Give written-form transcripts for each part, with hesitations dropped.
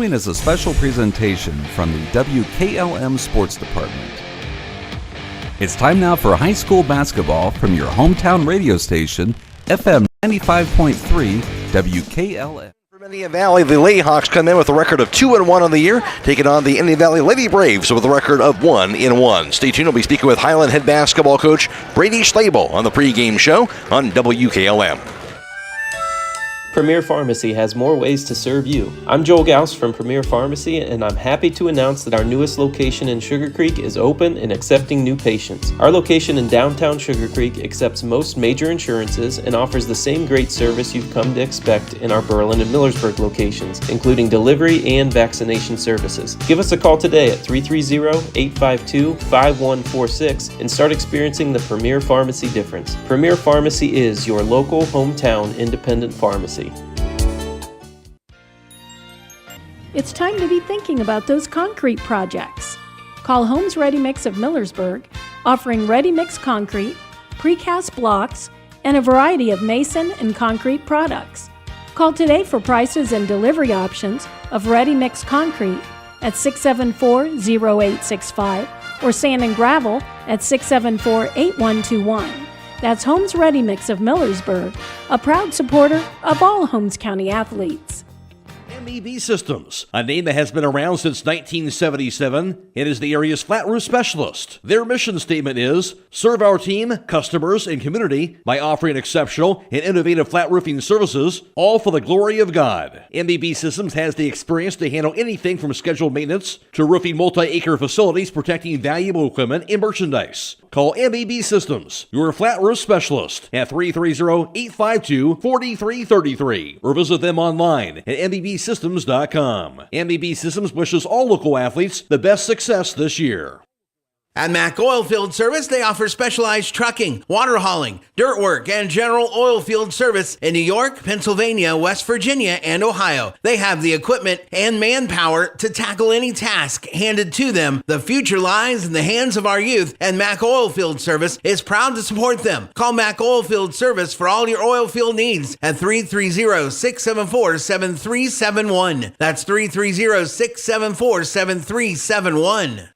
following is a special presentation from the WKLM Sports Department. It's time now for high school basketball from your hometown radio station, FM 95.3 WKLM. From Indian Valley, the Lady Hawks come in with a record of 2-1 on the year, taking on the Indian Valley Lady Braves with a record of 1-1. Stay tuned. We'll be speaking with Hiland head basketball coach Brady Schlabel on the pregame show on WKLM. Premier Pharmacy has more ways to serve you. I'm Joel Gauss from Premier Pharmacy, and I'm happy to announce that our newest location in Sugar Creek is open and accepting new patients. Our location in downtown Sugar Creek accepts most major insurances and offers the same great service you've come to expect in our Berlin and Millersburg locations, including delivery and vaccination services. Give us a call today at 330-852-5146 and start experiencing the Premier Pharmacy difference. Premier Pharmacy is your local hometown independent pharmacy. It's time to be thinking about those concrete projects. Call Homes Ready Mix of Millersburg, offering ready-mix concrete, precast blocks, and a variety of mason and concrete products. Call today for prices and delivery options of ready-mix concrete at 674-0865 or sand and gravel at 674-8121. That's Homes Ready Mix of Millersburg, a proud supporter of all Holmes County athletes. MEB Systems, a name that has been around since 1977. It is the area's flat roof specialist. Their mission statement is, serve our team, customers, and community by offering exceptional and innovative flat roofing services, all for the glory of God. MEB Systems has the experience to handle anything from scheduled maintenance to roofing multi-acre facilities protecting valuable equipment and merchandise. Call MEB Systems, your flat roof specialist, at 330-852-4333 or visit them online at MEBsystems.com. MEB Systems wishes all local athletes the best success this year. At Mack Oilfield Service, they offer specialized trucking, water hauling, dirt work, and general oil field service in New York, Pennsylvania, West Virginia, and Ohio. They have the equipment and manpower to tackle any task handed to them. The future lies in the hands of our youth, and Mack Oilfield Service is proud to support them. Call Mack Oilfield Service for all your oil field needs at 330-674-7371. That's 330-674-7371.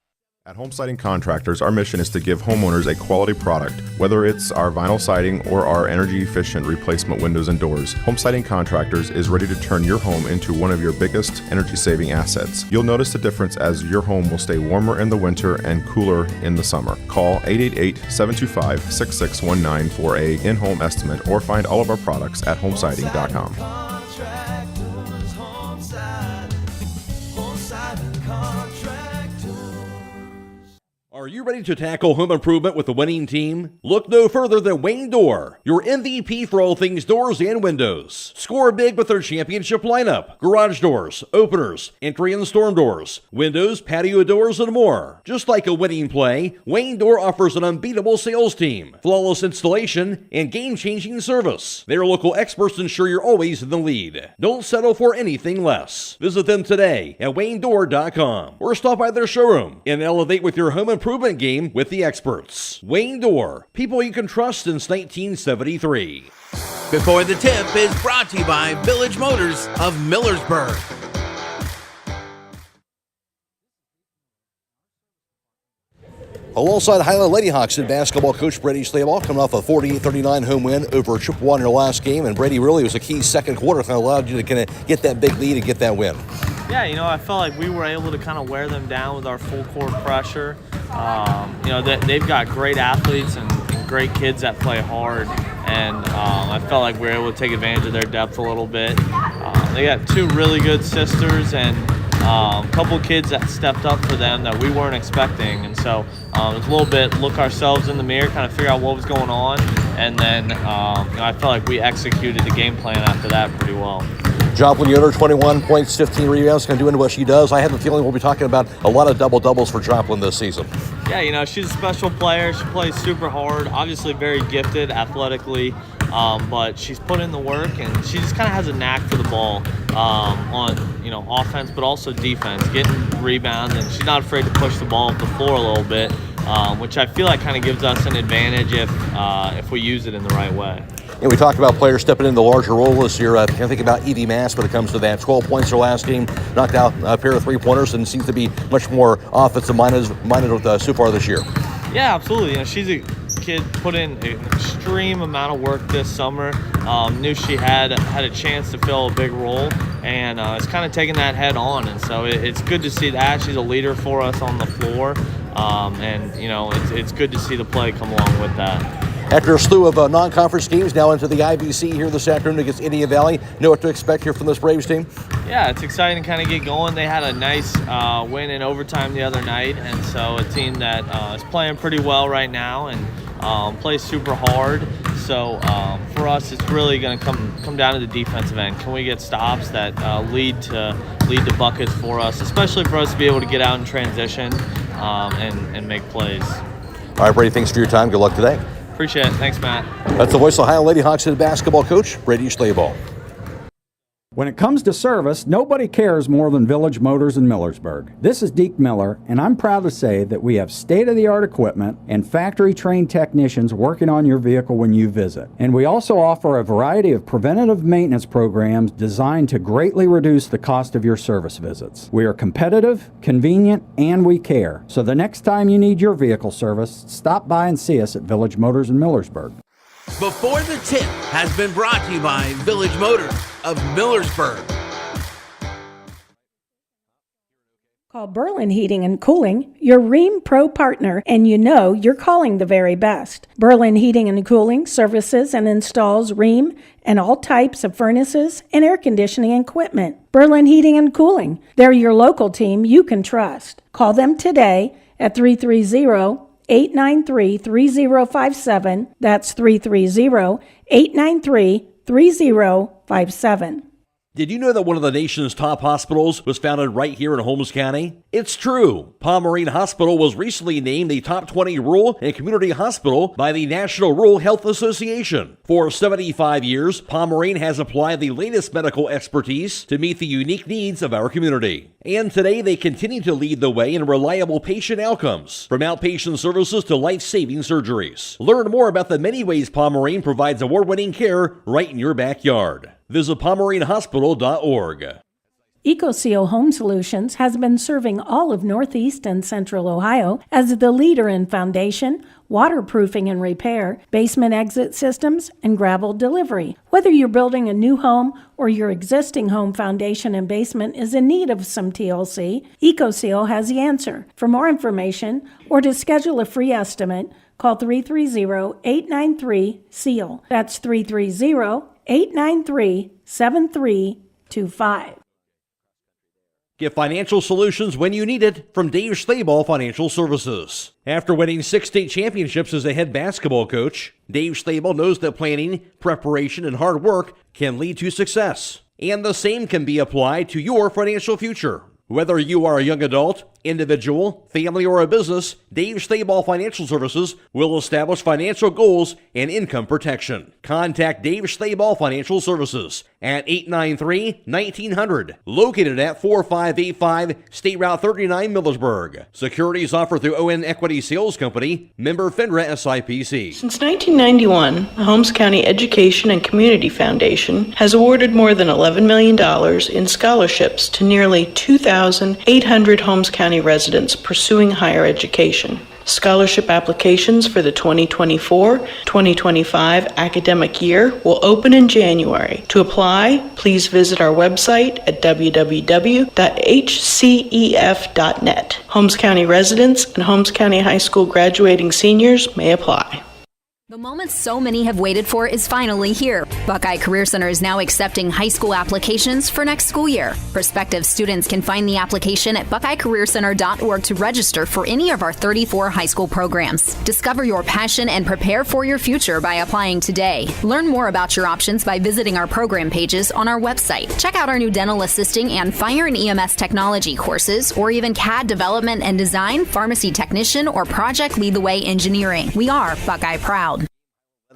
At Home Siding Contractors, our mission is to give homeowners a quality product, whether it's our vinyl siding or our energy-efficient replacement windows and doors. Home Siding Contractors is ready to turn your home into one of your biggest energy-saving assets. You'll notice the difference as your home will stay warmer in the winter and cooler in the summer. Call 888-725-6619 for a in-home estimate or find all of our products at homesiding.com. Are you ready to tackle home improvement with the winning team? Look no further than Wayne Door, your MVP for all things doors and windows. Score big with their championship lineup: garage doors, openers, entry and storm doors, windows, patio doors, and more. Just like a winning play, Wayne Door offers an unbeatable sales team, flawless installation, and game-changing service. Their local experts ensure you're always in the lead. Don't settle for anything less. Visit them today at waynedoor.com or stop by their showroom and elevate with your home improvement game with the experts. Wayne Door, people you can trust since 1973. Before the Tip is brought to you by Village Motors of Millersburg. Alongside Hiland Lady Hawks and basketball coach Brady Schlabel, coming off a 48-39 home win over Chippewa in their last game, and Brady really was a key second quarter that allowed you to kind of get that big lead and get that win. Yeah, I felt like we were able to kind of wear them down with our full court pressure. They've got great athletes and great kids that play hard, and I felt like we were able to take advantage of their depth a little bit. They got two really good sisters and a couple kids that stepped up for them that we weren't expecting, and so it was a little bit look ourselves in the mirror, kind of figure out what was going on, and then I felt like we executed the game plan after that pretty well. Joplin Yoder, 21 points, 15 rebounds, going to do into what she does. I have a feeling we'll be talking about a lot of double-doubles for Joplin this season. Yeah, she's a special player. She plays super hard, obviously very gifted athletically, but she's put in the work, and she just kind of has a knack for the ball on offense, but also defense, getting rebounds, and she's not afraid to push the ball up the floor a little bit. which I feel like kind of gives us an advantage if we use it in the right way. And we talked about players stepping into the larger role this year. I think about Evie Mass when it comes to that. 12 points her last game, knocked out a pair of three-pointers, and seems to be much more offensive-minded with so far this year. Yeah, absolutely. She's a kid put in an extreme amount of work this summer. Knew she had a chance to fill a big role, and it's kind of taking that head on. And so it's good to see that. She's a leader for us on the floor, and it's good to see the play come along with that. After a slew of non-conference games, now into the IBC here this afternoon against Indian Valley. Know what to expect here from this Braves team? Yeah, it's exciting to kind of get going. They had a nice win in overtime the other night, and so a team that is playing pretty well right now and plays super hard. So for us, it's really going to come down to the defensive end. Can we get stops that lead to buckets for us, especially for us to be able to get out in transition and make plays. All right, Brady, thanks for your time. Good luck today. Appreciate it. Thanks, Matt. That's the voice of Hiland Lady Hawks head basketball coach, Brady Schlabel. When it comes to service, nobody cares more than Village Motors in Millersburg. This is Deke Miller, and I'm proud to say that we have state-of-the-art equipment and factory-trained technicians working on your vehicle when you visit. And we also offer a variety of preventative maintenance programs designed to greatly reduce the cost of your service visits. We are competitive, convenient, and we care. So the next time you need your vehicle service, stop by and see us at Village Motors in Millersburg. Before the Tip has been brought to you by Village Motors of Millersburg. Call Berlin Heating and Cooling, your Rheem Pro partner, and you know you're calling the very best. Berlin Heating and Cooling services and installs Rheem and all types of furnaces and air conditioning equipment. Berlin Heating and Cooling, they're your local team you can trust. Call them today at 330-893-3057. That's 330-893-3057. Did you know that one of the nation's top hospitals was founded right here in Holmes County? It's true. Pomerene Hospital was recently named the top 20 rural and community hospital by the National Rural Health Association. For 75 years, Pomerene has applied the latest medical expertise to meet the unique needs of our community. And today they continue to lead the way in reliable patient outcomes, from outpatient services to life-saving surgeries. Learn more about the many ways Pomerene provides award-winning care right in your backyard. Visit PomereneHospital.org. EcoSeal Home Solutions has been serving all of Northeast and Central Ohio as the leader in foundation, waterproofing and repair, basement exit systems, and gravel delivery. Whether you're building a new home or your existing home foundation and basement is in need of some TLC, EcoSeal has the answer. For more information or to schedule a free estimate, call 330-893-SEAL. That's 330-893-7325. Get financial solutions when you need it from Dave Schlabel Financial Services. After winning 6 state championships as a head basketball coach, Dave Schlabel knows that planning, preparation, and hard work can lead to success. And the same can be applied to your financial future. Whether you are a young adult, individual, family, or a business, Dave Schlabel Financial Services will establish financial goals and income protection. Contact Dave Schlabel Financial Services at 893-1900, located at 4585 State Route 39, Millersburg. Securities offered through ON Equity Sales Company, member FINRA SIPC. Since 1991, the Holmes County Education and Community Foundation has awarded more than $11 million in scholarships to nearly 2,800 Holmes County residents pursuing higher education. Scholarship applications for the 2024-2025 academic year will open in January. To apply, please visit our website at www.hcef.net. Holmes County residents and Holmes County High School graduating seniors may apply. The moment so many have waited for is finally here. Buckeye Career Center is now accepting high school applications for next school year. Prospective students can find the application at buckeyecareercenter.org to register for any of our 34 high school programs. Discover your passion and prepare for your future by applying today. Learn more about your options by visiting our program pages on our website. Check out our new dental assisting and fire and EMS technology courses, or even CAD development and design, pharmacy technician, or project lead the way engineering. We are Buckeye Proud.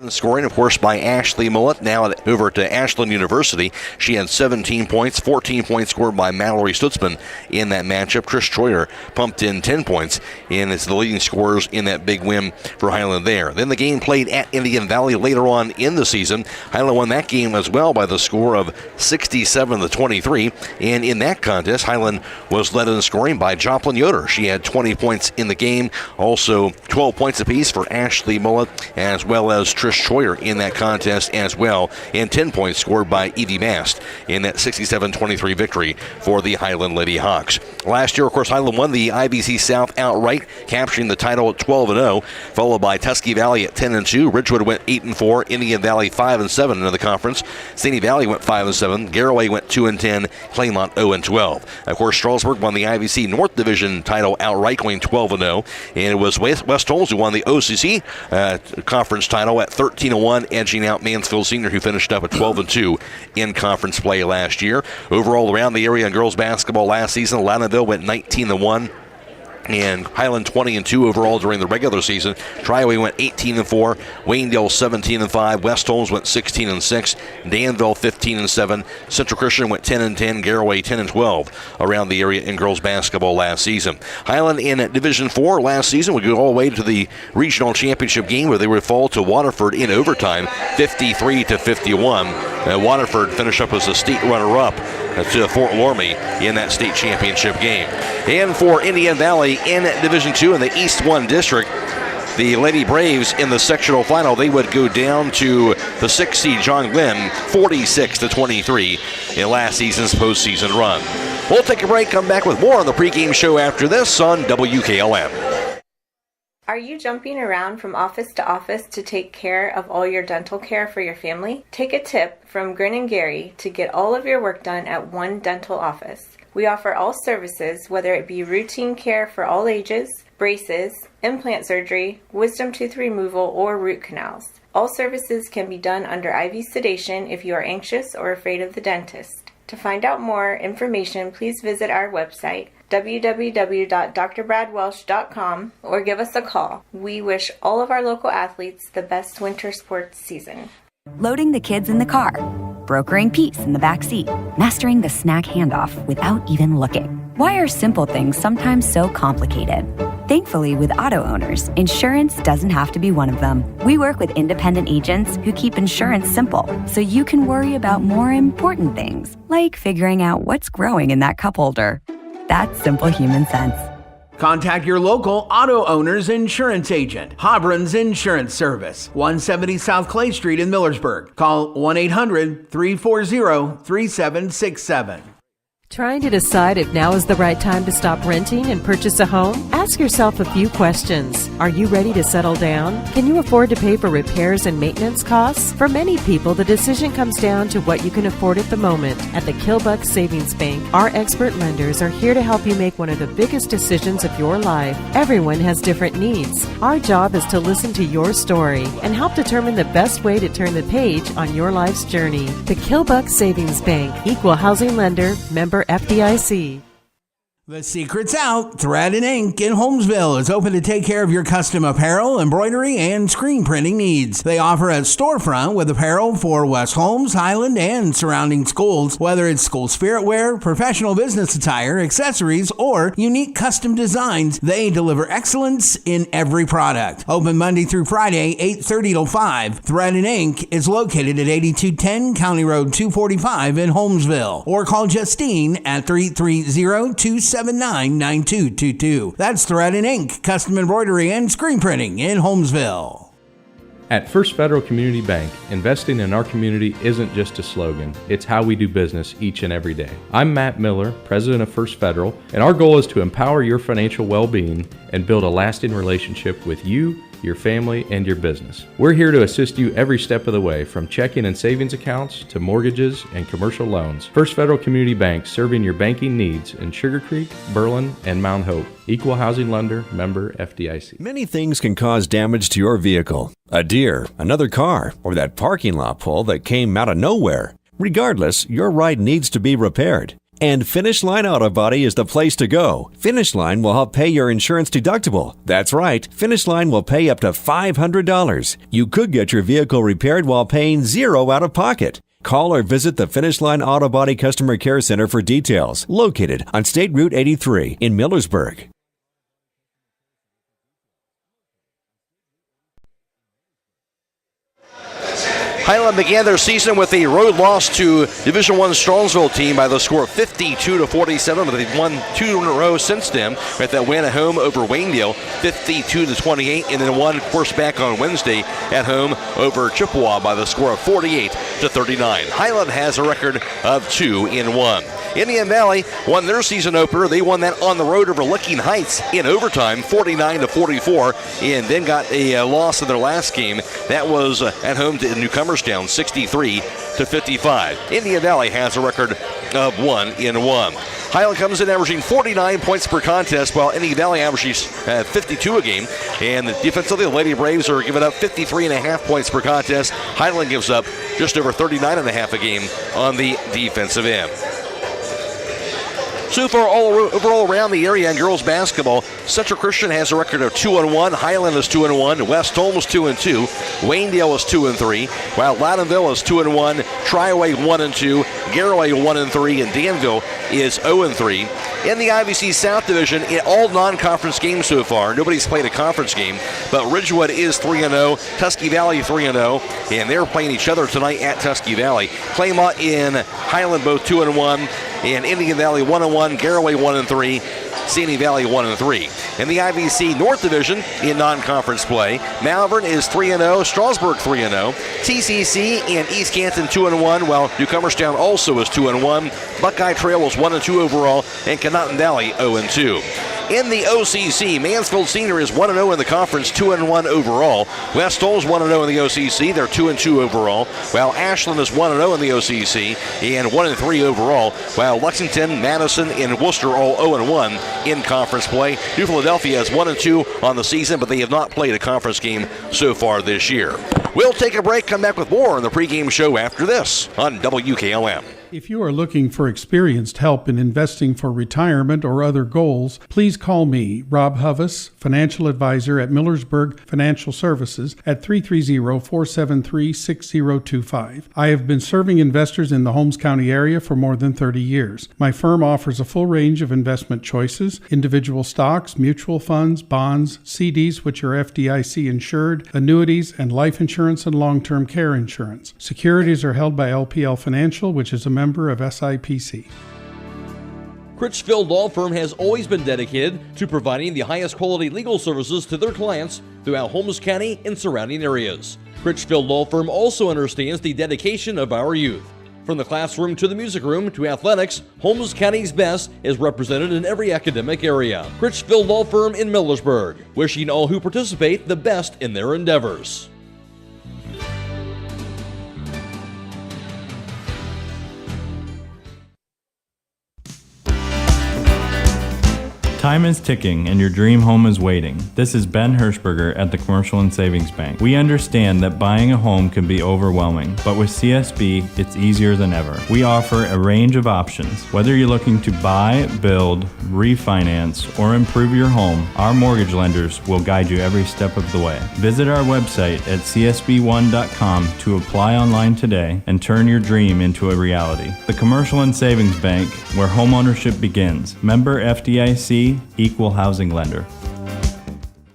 Scoring, of course, by Ashley Mullet. Now over to Ashland University. She had 17 points, 14 points scored by Mallory Stutzman in that matchup. Trish Troyer pumped in 10 points and is the leading scorers in that big win for Hiland there. Then the game played at Indian Valley later on in the season. Hiland won that game as well by the score of 67-23. And in that contest, Hiland was led in scoring by Joplin Yoder. She had 20 points in the game. Also 12 points apiece for Ashley Mullet as well as Trish Troyer in that contest as well, and 10 points scored by Evie Mast in that 67-23 victory for the Hiland Lady Hawks. Last year, of course, Hiland won the IVC South outright, capturing the title at 12-0, followed by Tusky Valley at 10-2. Ridgewood went 8-4, Indian Valley 5-7 in the conference. Sandy Valley went 5-7, Garaway went 2-10, Claymont 0-12. Of course, Strasburg won the IVC North Division title outright, going 12-0, and it was West Holmes who won the OCC conference title at 13-1, edging out Mansfield Senior, who finished up at 12-2 in conference play last year. Overall, around the area in girls basketball last season, Loudonville went 19-1. And Hiland 20-2 overall during the regular season. Triway went 18-4, Waynedale 17-5, West Holmes went 16-6, Danville 15-7, Central Christian went 10-10, Garaway 10-12 around the area in girls basketball last season. Hiland in Division 4 last season would go all the way to the regional championship game where they would fall to Waterford in overtime, 53-51. Waterford finished up as a state runner-up to Fort Loramie in that state championship game. And for Indian Valley in Division 2 in the East 1 District, the Lady Braves in the sectional final, they would go down to the 6th seed John Glenn 46-23 in last season's postseason run. We'll take a break, come back with more on the pregame show after this on WKLM. Are you jumping around from office to office to take care of all your dental care for your family? Take a tip from Grin and Gary to get all of your work done at one dental office. We offer all services, whether it be routine care for all ages, braces, implant surgery, wisdom tooth removal, or root canals. All services can be done under IV sedation if you are anxious or afraid of the dentist. To find out more information, please visit our website, www.drbradwelsh.com, or give us a call. We wish all of our local athletes the best winter sports season. Loading the kids in the car, brokering peace in the back seat, mastering the snack handoff without even looking. Why are simple things sometimes so complicated? Thankfully, with auto owners, insurance doesn't have to be one of them. We work with independent agents who keep insurance simple, so you can worry about more important things, like figuring out what's growing in that cup holder. That's simple human sense. Contact your local auto owner's insurance agent. Hobron's Insurance Service, 170 South Clay Street in Millersburg. Call 1-800-340-3767. Trying to decide if now is the right time to stop renting and purchase a home? Ask yourself a few questions. Are you ready to settle down? Can you afford to pay for repairs and maintenance costs? For many people, the decision comes down to what you can afford at the moment. At the Kilbuck Savings Bank, our expert lenders are here to help you make one of the biggest decisions of your life. Everyone has different needs. Our job is to listen to your story and help determine the best way to turn the page on your life's journey. The Kilbuck Savings Bank, equal housing lender, member FDIC. The secret's out. Thread and Ink in Holmesville is open to take care of your custom apparel, embroidery, and screen printing needs. They offer a storefront with apparel for West Holmes, Hiland, and surrounding schools. Whether it's school spirit wear, professional business attire, accessories, or unique custom designs, they deliver excellence in every product. Open Monday through Friday, 8:30 till 5. Thread and Ink is located at 8210 County Road 245 in Holmesville. Or call Justine at 330-279-9222. That's Thread and Ink, custom embroidery and screen printing in Holmesville. At First Federal Community Bank, investing in our community isn't just a slogan, it's how we do business each and every day. I'm Matt Miller, president of First Federal, and our goal is to empower your financial well-being and build a lasting relationship with you, your family, and your business. We're here to assist you every step of the way, from checking and savings accounts to mortgages and commercial loans. First Federal Community Bank, serving your banking needs in Sugar Creek, Berlin, and Mount Hope. Equal housing lender, member FDIC. Many things can cause damage to your vehicle. A deer, another car, or that parking lot pole that came out of nowhere. Regardless, your ride needs to be repaired. And Finish Line Auto Body is the place to go. Finish Line will help pay your insurance deductible. That's right, Finish Line will pay up to $500. You could get your vehicle repaired while paying $0 out of pocket. Call or visit the Finish Line Auto Body Customer Care Center for details, located on State Route 83 in Millersburg. Hiland began their season with a road loss to Division I Strongsville team by the score of 52-47, but they've won 2 in a row since then. With that win at home over Waynedale, 52-28, and then one, of course, back on Wednesday at home over Chippewa by the score of 48-39. Hiland has a record of 2-1. Indian Valley won their season opener. They won that on the road over Licking Heights in overtime, 49-44, and then got a loss in their last game. That was at home to Newcomerstown, 63-55. Indian Valley has a record of 1-1. Hiland comes in averaging 49 points per contest, while Indian Valley averages 52 a game. And defensively, the Lady Braves are giving up 53.5 points per contest. Hiland gives up just over 39.5 a game on the defensive end. So far, overall around the area in girls basketball, Central Christian has a record of 2-1. Hiland is 2-1. West Holmes 2-2. Waynedale is 2-3. While Loudonville is 2-1. Triway 1-2. Garraway 1-3. And Danville is 0-3. In the IVC South Division, in all non-conference games so far, nobody's played a conference game, but Ridgewood is 3-0. Tusky Valley 3-0. And they're playing each other tonight at Tusky Valley. Claymont and Hiland both 2-1. And Indian Valley 1-1, Garraway 1-3, Sandy Valley 1-3. In the IVC North Division in non-conference play, Malvern is 3-0, Strasburg 3-0, TCC and East Canton 2-1, while Newcomerstown also is 2-1. Buckeye Trail is 1-2 overall, and Conotton Valley 0-2. In the OCC, Mansfield Senior is 1-0 in the conference, 2-1 overall. West Holmes 1-0 in the OCC, they're 2-2 overall, while Ashland is 1-0 in the OCC and 1-3 overall, while Lexington, Madison, and Worcester all 0-1 in conference play. New Philadelphia is 1-2 on the season, but they have not played a conference game so far this year. We'll take a break, come back with more on the pregame show after this on WKLM. If you are looking for experienced help in investing for retirement or other goals, please call me, Rob Huvis, financial advisor at Millersburg Financial Services at 330-473-6025. I have been serving investors in the Holmes County area for more than 30 years. My firm offers a full range of investment choices, individual stocks, mutual funds, bonds, CDs which are FDIC insured, annuities, and life insurance and long-term care insurance. Securities are held by LPL Financial, which is a member of SIPC. Critchfield Law Firm has always been dedicated to providing the highest quality legal services to their clients throughout Holmes County and surrounding areas. Critchfield Law Firm also understands the dedication of our youth. From the classroom to the music room to athletics, Holmes County's best is represented in every academic area. Critchfield Law Firm in Millersburg, wishing all who participate the best in their endeavors. Time is ticking and your dream home is waiting. This is Ben Hirschberger at the Commercial and Savings Bank. We understand that buying a home can be overwhelming, but with CSB, it's easier than ever. We offer a range of options. Whether you're looking to buy, build, refinance, or improve your home, our mortgage lenders will guide you every step of the way. Visit our website at csb1.com to apply online today and turn your dream into a reality. The Commercial and Savings Bank, where homeownership begins. Member FDIC, Equal Housing Lender.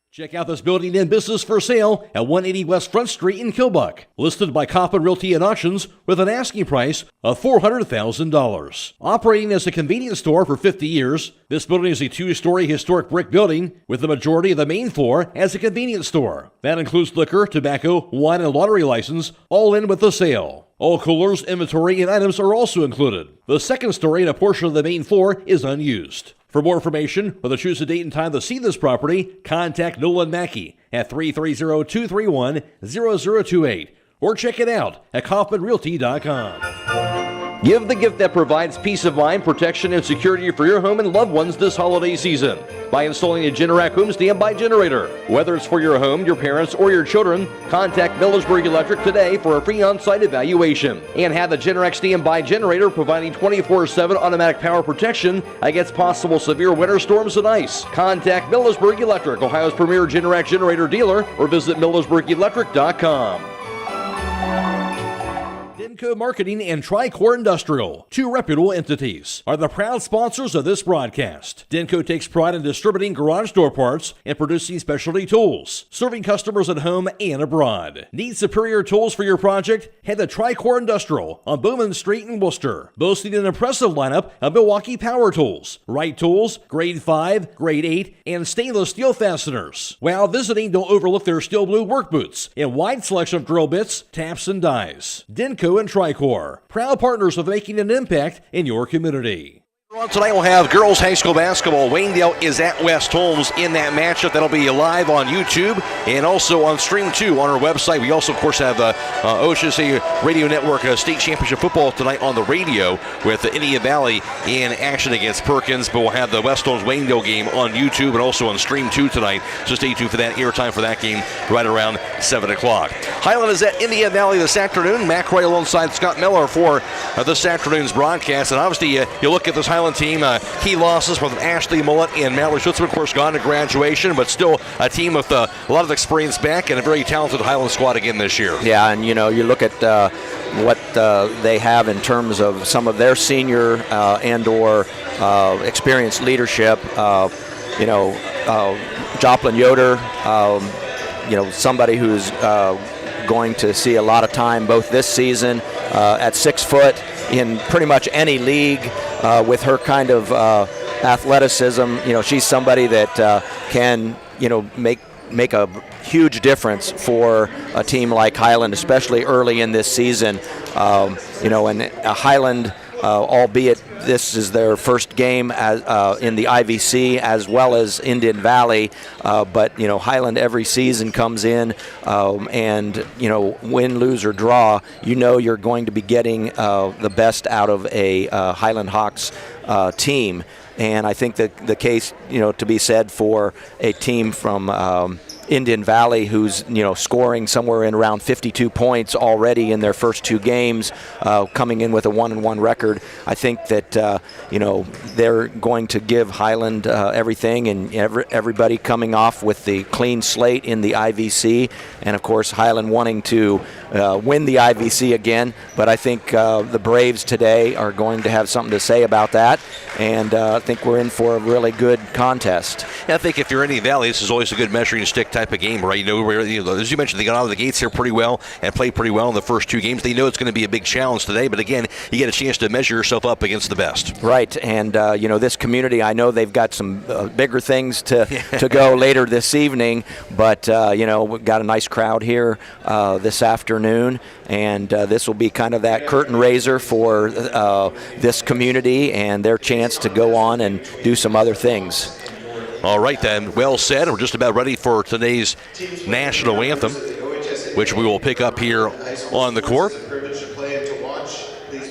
Check out this building and business for sale at 180 West Front Street in Kilbuck. Listed by Coppin Realty and Auctions with an asking price of $400,000. Operating as a convenience store for 50 years, this building is a 2-story historic brick building with the majority of the main floor as a convenience store. That includes liquor, tobacco, wine, and lottery license, all in with the sale. All coolers, inventory, and items are also included. The second story and a portion of the main floor is unused. For more information or to choose a date and time to see this property, contact Nolan Mackey at 330-231-0028 or check it out at KaufmanRealty.com. Give the gift that provides peace of mind, protection, and security for your home and loved ones this holiday season by installing a Generac home standby generator. Whether it's for your home, your parents, or your children, contact Millersburg Electric today for a free on-site evaluation. And have the Generac standby generator providing 24/7 automatic power protection against possible severe winter storms and ice. Contact Millersburg Electric, Ohio's premier Generac generator dealer, or visit millersburgelectric.com. Denko Marketing and Tricor Industrial, two reputable entities, are the proud sponsors of this broadcast. Denko takes pride in distributing garage door parts and producing specialty tools, serving customers at home and abroad. Need superior tools for your project? Head to Tricor Industrial on Bowman Street in Worcester, boasting an impressive lineup of Milwaukee power tools, Wright tools, grade 5, grade 8, and stainless steel fasteners. While visiting, don't overlook their steel blue work boots and wide selection of drill bits, taps, and dies. Denko and Tricor, proud partners of making an impact in your community. Tonight we'll have girls high school basketball. Waynedale is at West Holmes in that matchup. That'll be live on YouTube and also on Stream 2 on our website. We also, of course, have the OHSAA Radio Network State Championship Football tonight on the radio with the Indian Valley in action against Perkins. But we'll have the West Holmes Waynedale game on YouTube and also on Stream 2 tonight. So stay tuned for that airtime for that game right around 7 o'clock. Hiland is at Indian Valley this afternoon. Mac Roy alongside Scott Miller for this afternoon's broadcast. And obviously, you look at this Hiland team, key losses from Ashley Mullet and Mallory Schutzman, of course, gone to graduation, but still a team with a lot of experience back and a very talented Hiland squad again this year. Yeah, and you look at what they have in terms of some of their senior and or experienced leadership. Joplin Yoder, somebody who's going to see a lot of time both this season at 6 foot in pretty much any league with her kind of athleticism. She's somebody that can, make a huge difference for a team like Hiland, especially early in this season. And Hiland, albeit this is their first game in the IVC as well as Indian Valley, but Hiland every season comes in and win, lose, or draw, you're going to be getting the best out of a Hiland Hawks team. And I think that the case, to be said for a team from Indian Valley, who's scoring somewhere in around 52 points already in their first two games, coming in with a 1-1 record. I think that they're going to give Hiland everything, and everybody coming off with the clean slate in the IVC, and of course Hiland wanting to win the IVC again. But I think the Braves today are going to have something to say about that, and I think we're in for a really good contest. Yeah, I think if you're Indian Valley, this is always a good measuring stick type of game, right? As you mentioned, they got out of the gates here pretty well and played pretty well in the first two games. They know it's going to be a big challenge today, but again, you get a chance to measure yourself up against the best. Right, and this community, I know they've got some bigger things to go later this evening, but we've got a nice crowd here this afternoon, and this will be kind of that curtain raiser for this community and their chance to go on and do some other things. All right, then. Well said. We're just about ready for today's national anthem, which we will pick up here on the court.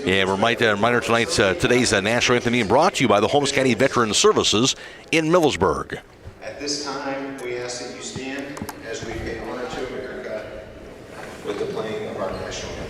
And reminder tonight, today's national anthem being brought to you by the Holmes County Veteran Services in Millersburg. At this time, we ask that you stand as we pay honor to America with the playing of our national anthem.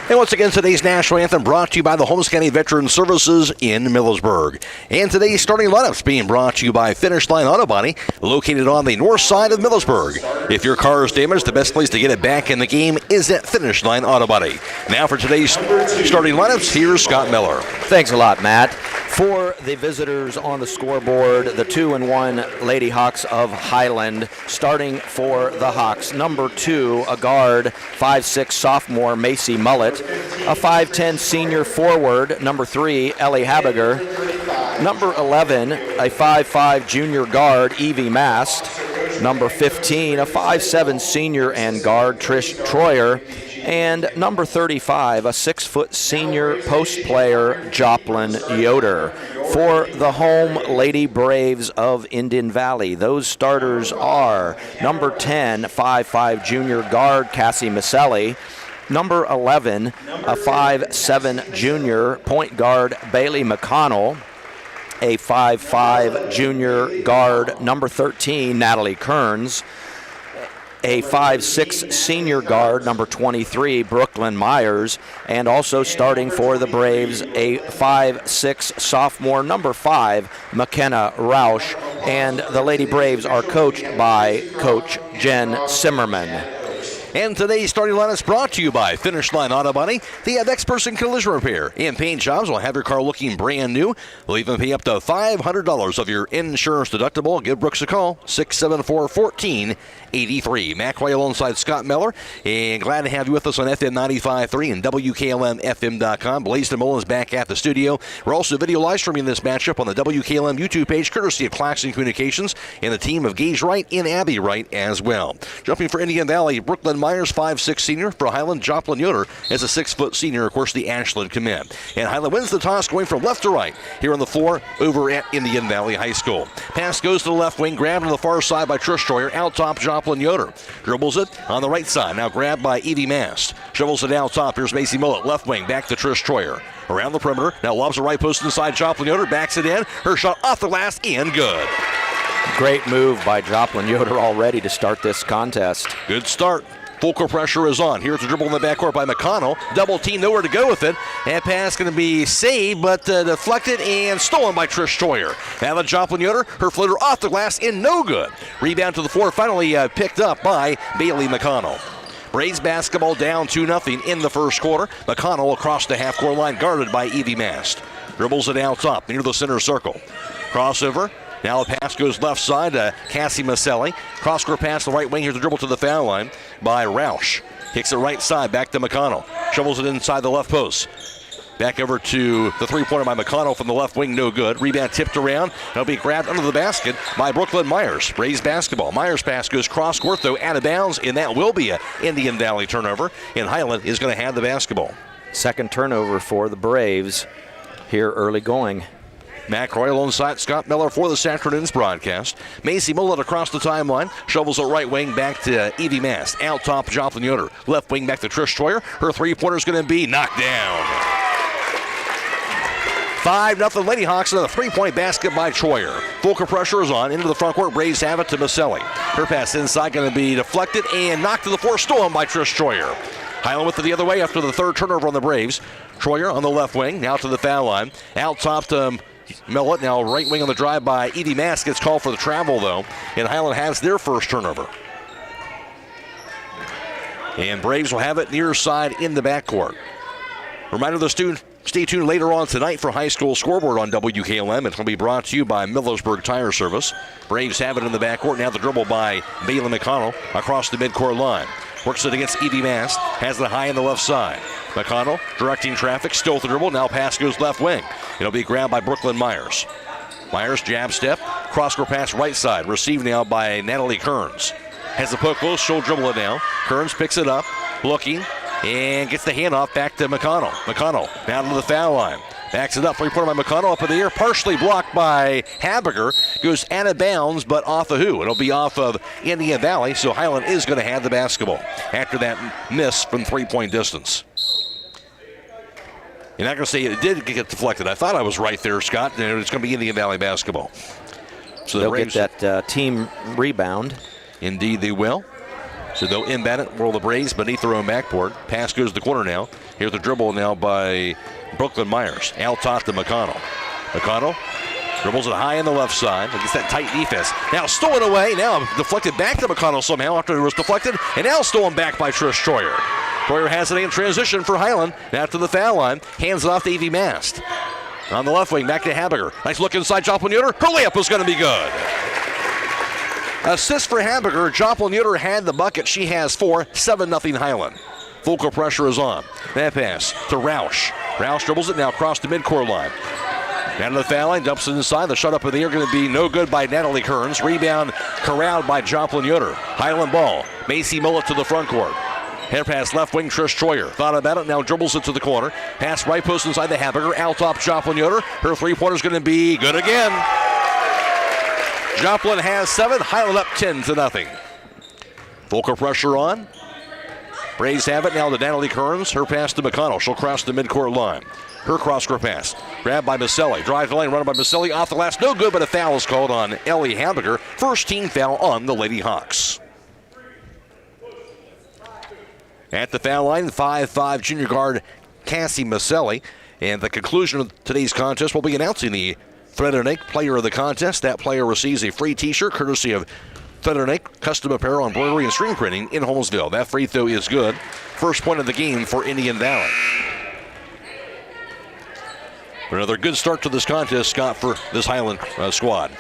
And once again, today's national anthem brought to you by the Holmes County Veteran Services in Millersburg. And today's starting lineups being brought to you by Finish Line Auto Body, located on the north side of Millersburg. If your car is damaged, the best place to get it back in the game is at Finish Line Auto Body. Now for today's starting lineups, here's Scott Miller. Thanks a lot, Matt. For the visitors on the scoreboard, the 2-1 Lady Hawks of Hiland. Starting for the Hawks, number 2, a guard, 5'6" sophomore Macy Mullet. A 5'10" senior forward, number 3, Ellie Habiger. Number 11, a 5'5" junior guard, Evie Mast. Number 15, a 5'7" senior and guard, Trish Troyer. And number 35, a 6-foot senior post player, Joplin Yoder. For the home Lady Braves of Indian Valley, those starters are number 10, 5'5" junior guard, Cassie Maselli. Number 11, a 5'7" junior point guard, Bailey McConnell. A 5'5" junior guard, number 13, Natalie Kearns. A 5'6" senior guard, number 23, Brooklyn Myers. And also starting for the Braves, a 5'6" sophomore, number 5, McKenna Rausch. And the Lady Braves are coached by Coach Jen Simmerman. And today's starting lineup is brought to you by Finish Line Auto Body. They have experts in collision repair and paint jobs will have your car looking brand new. They'll even pay up to $500 of your insurance deductible. Give Brooks a call, 674-1483. Matt Quayle alongside Scott Miller. And glad to have you with us on FM 95.3 and WKLM-FM.com. Blaisdon Mullins back at the studio. We're also video live streaming this matchup on the WKLM YouTube page, courtesy of Claxon Communications and the team of Gage Wright and Abby Wright as well. Jumping for Indian Valley, Brooklyn Myers, 5'6" senior. For Hiland, Joplin Yoder as a 6-foot senior. Of course, the Ashland command. And Hiland wins the toss going from left to right here on the floor over at Indian Valley High School. Pass goes to the left wing, grabbed on the far side by Trish Troyer. Out top, Joplin Yoder. Dribbles it on the right side. Now grabbed by Evie Mast. Shovels it out top. Here's Macy Mullet. Left wing, back to Trish Troyer. Around the perimeter. Now lobs the right post inside Joplin Yoder. Backs it in. Her shot off the glass and good. Great move by Joplin Yoder already to start this contest. Good start. Full court pressure is on. Here's a dribble in the backcourt by McConnell. Double team, nowhere to go with it. That pass going to be saved, but deflected and stolen by Trish Troyer. Now the Joplin Yoder, her floater off the glass and no good. Rebound to the floor, finally picked up by Bailey McConnell. Braves basketball down 2-0 in the first quarter. McConnell across the half-court line, guarded by Evie Mast. Dribbles it out top, near the center circle. Crossover. Now the pass goes left side to Cassie Maselli. Cross-court pass to the right wing. Here's the dribble to the foul line by Rausch. Kicks it right side back to McConnell. Shovels it inside the left post. Back over to the three-pointer by McConnell from the left wing, no good. Rebound tipped around. It'll be grabbed under the basket by Brooklyn Myers. Braves basketball. Myers' pass goes cross-court, though, out of bounds, and that will be an Indian Valley turnover. And Hiland is going to have the basketball. Second turnover for the Braves here early going. Matt Croy alongside Scott Miller for this afternoon's broadcast. Macy Mullet across the timeline. Shovels it right wing back to Evie Mast. Out top, Joplin Yoder. Left wing back to Trish Troyer. Her three-pointer is going to be knocked down. 5-0 Lady Hawks on a three-point basket by Troyer. Full court pressure is on. Into the front court. Braves have it to Maselli. Her pass inside going to be deflected and knocked to the floor. Stolen by Trish Troyer. Hiland with it the other way after the third turnover on the Braves. Troyer on the left wing. Now to the foul line. Out top to Millet. Now right wing on the drive by Evie Mast. Gets called for the travel, though. And Hiland has their first turnover. And Braves will have it near side in the backcourt. Reminder to the student, stay tuned later on tonight for high school scoreboard on WKLM. It's going to be brought to you by Millersburg Tire Service. Braves have it in the backcourt. Now the dribble by Bailey McConnell across the midcourt line. Works it against Evie Mast. Has it high on the left side. McConnell directing traffic. Still the dribble. Now pass goes left wing. It'll be grabbed by Brooklyn Myers. Myers jab step. Cross-court pass right side. Received now by Natalie Kearns. Has the poke close. She'll dribble it now. Kearns picks it up. Looking. And gets the handoff back to McConnell. McConnell down to the foul line. Backs it up. Three-pointer by McConnell up in the air. Partially blocked by Habiger. Goes out of bounds, but off of who? It'll be off of Indian Valley, so Hiland is going to have the basketball after that miss from three-point distance. You're not going to say it did get deflected. I thought I was right there, Scott. It's going to be Indian Valley basketball. So they'll get that team rebound. Indeed they will. So they'll inbound it, roll the Braves beneath their own backboard. Pass goes to the corner now. Here's the dribble now by Brooklyn Myers. Out top to McConnell. McConnell dribbles it high on the left side against that tight defense. Now stolen away. Now deflected back to McConnell somehow after it was deflected. And now stolen back by Trish Troyer. Troyer has it in transition for Hiland. Now to the foul line. Hands it off to Evie Mast. On the left wing, back to Hamburger. Nice look inside Joplin-Uter. Her layup was going to be good. Assist for Hamburger. Joplin-Uter had the bucket. She has 4. 7-0 Hiland. Full court pressure is on. That pass to Roush. Roush dribbles it now across the midcourt line. Down to the foul line, dumps it inside. The shot up in the air going to be no good by Natalie Kearns. Rebound corralled by Joplin-Uter. Hiland ball. Macy Millett to the front court. Head pass left wing, Trish Troyer. Thought about it, now dribbles it to the corner. Pass right post inside the Hamburger. Out top Joplin-Uter. Her three-pointer is going to be good again. Joplin has 7. Hiland up 10-0. Full court pressure on. Braves have it now to Natalie Kearns. Her pass to McConnell. She'll cross the midcourt line. Her cross-court pass. Grabbed by Maselli. Drive the lane, run by Maselli. Off the glass. No good, but a foul is called on Ellie Hamburger. First team foul on the Lady Hawks. At the foul line, 5'5" junior guard Cassie Maselli. And the conclusion of today's contest will be announcing the Thread and Ink player of the contest. That player receives a free t-shirt courtesy of Thread and Ink Custom Apparel, Embroidery, and Screen Printing in Holmesville. That free throw is good. First point of the game for Indian Valley. Another good start to this contest, Scott, for this Hiland squad.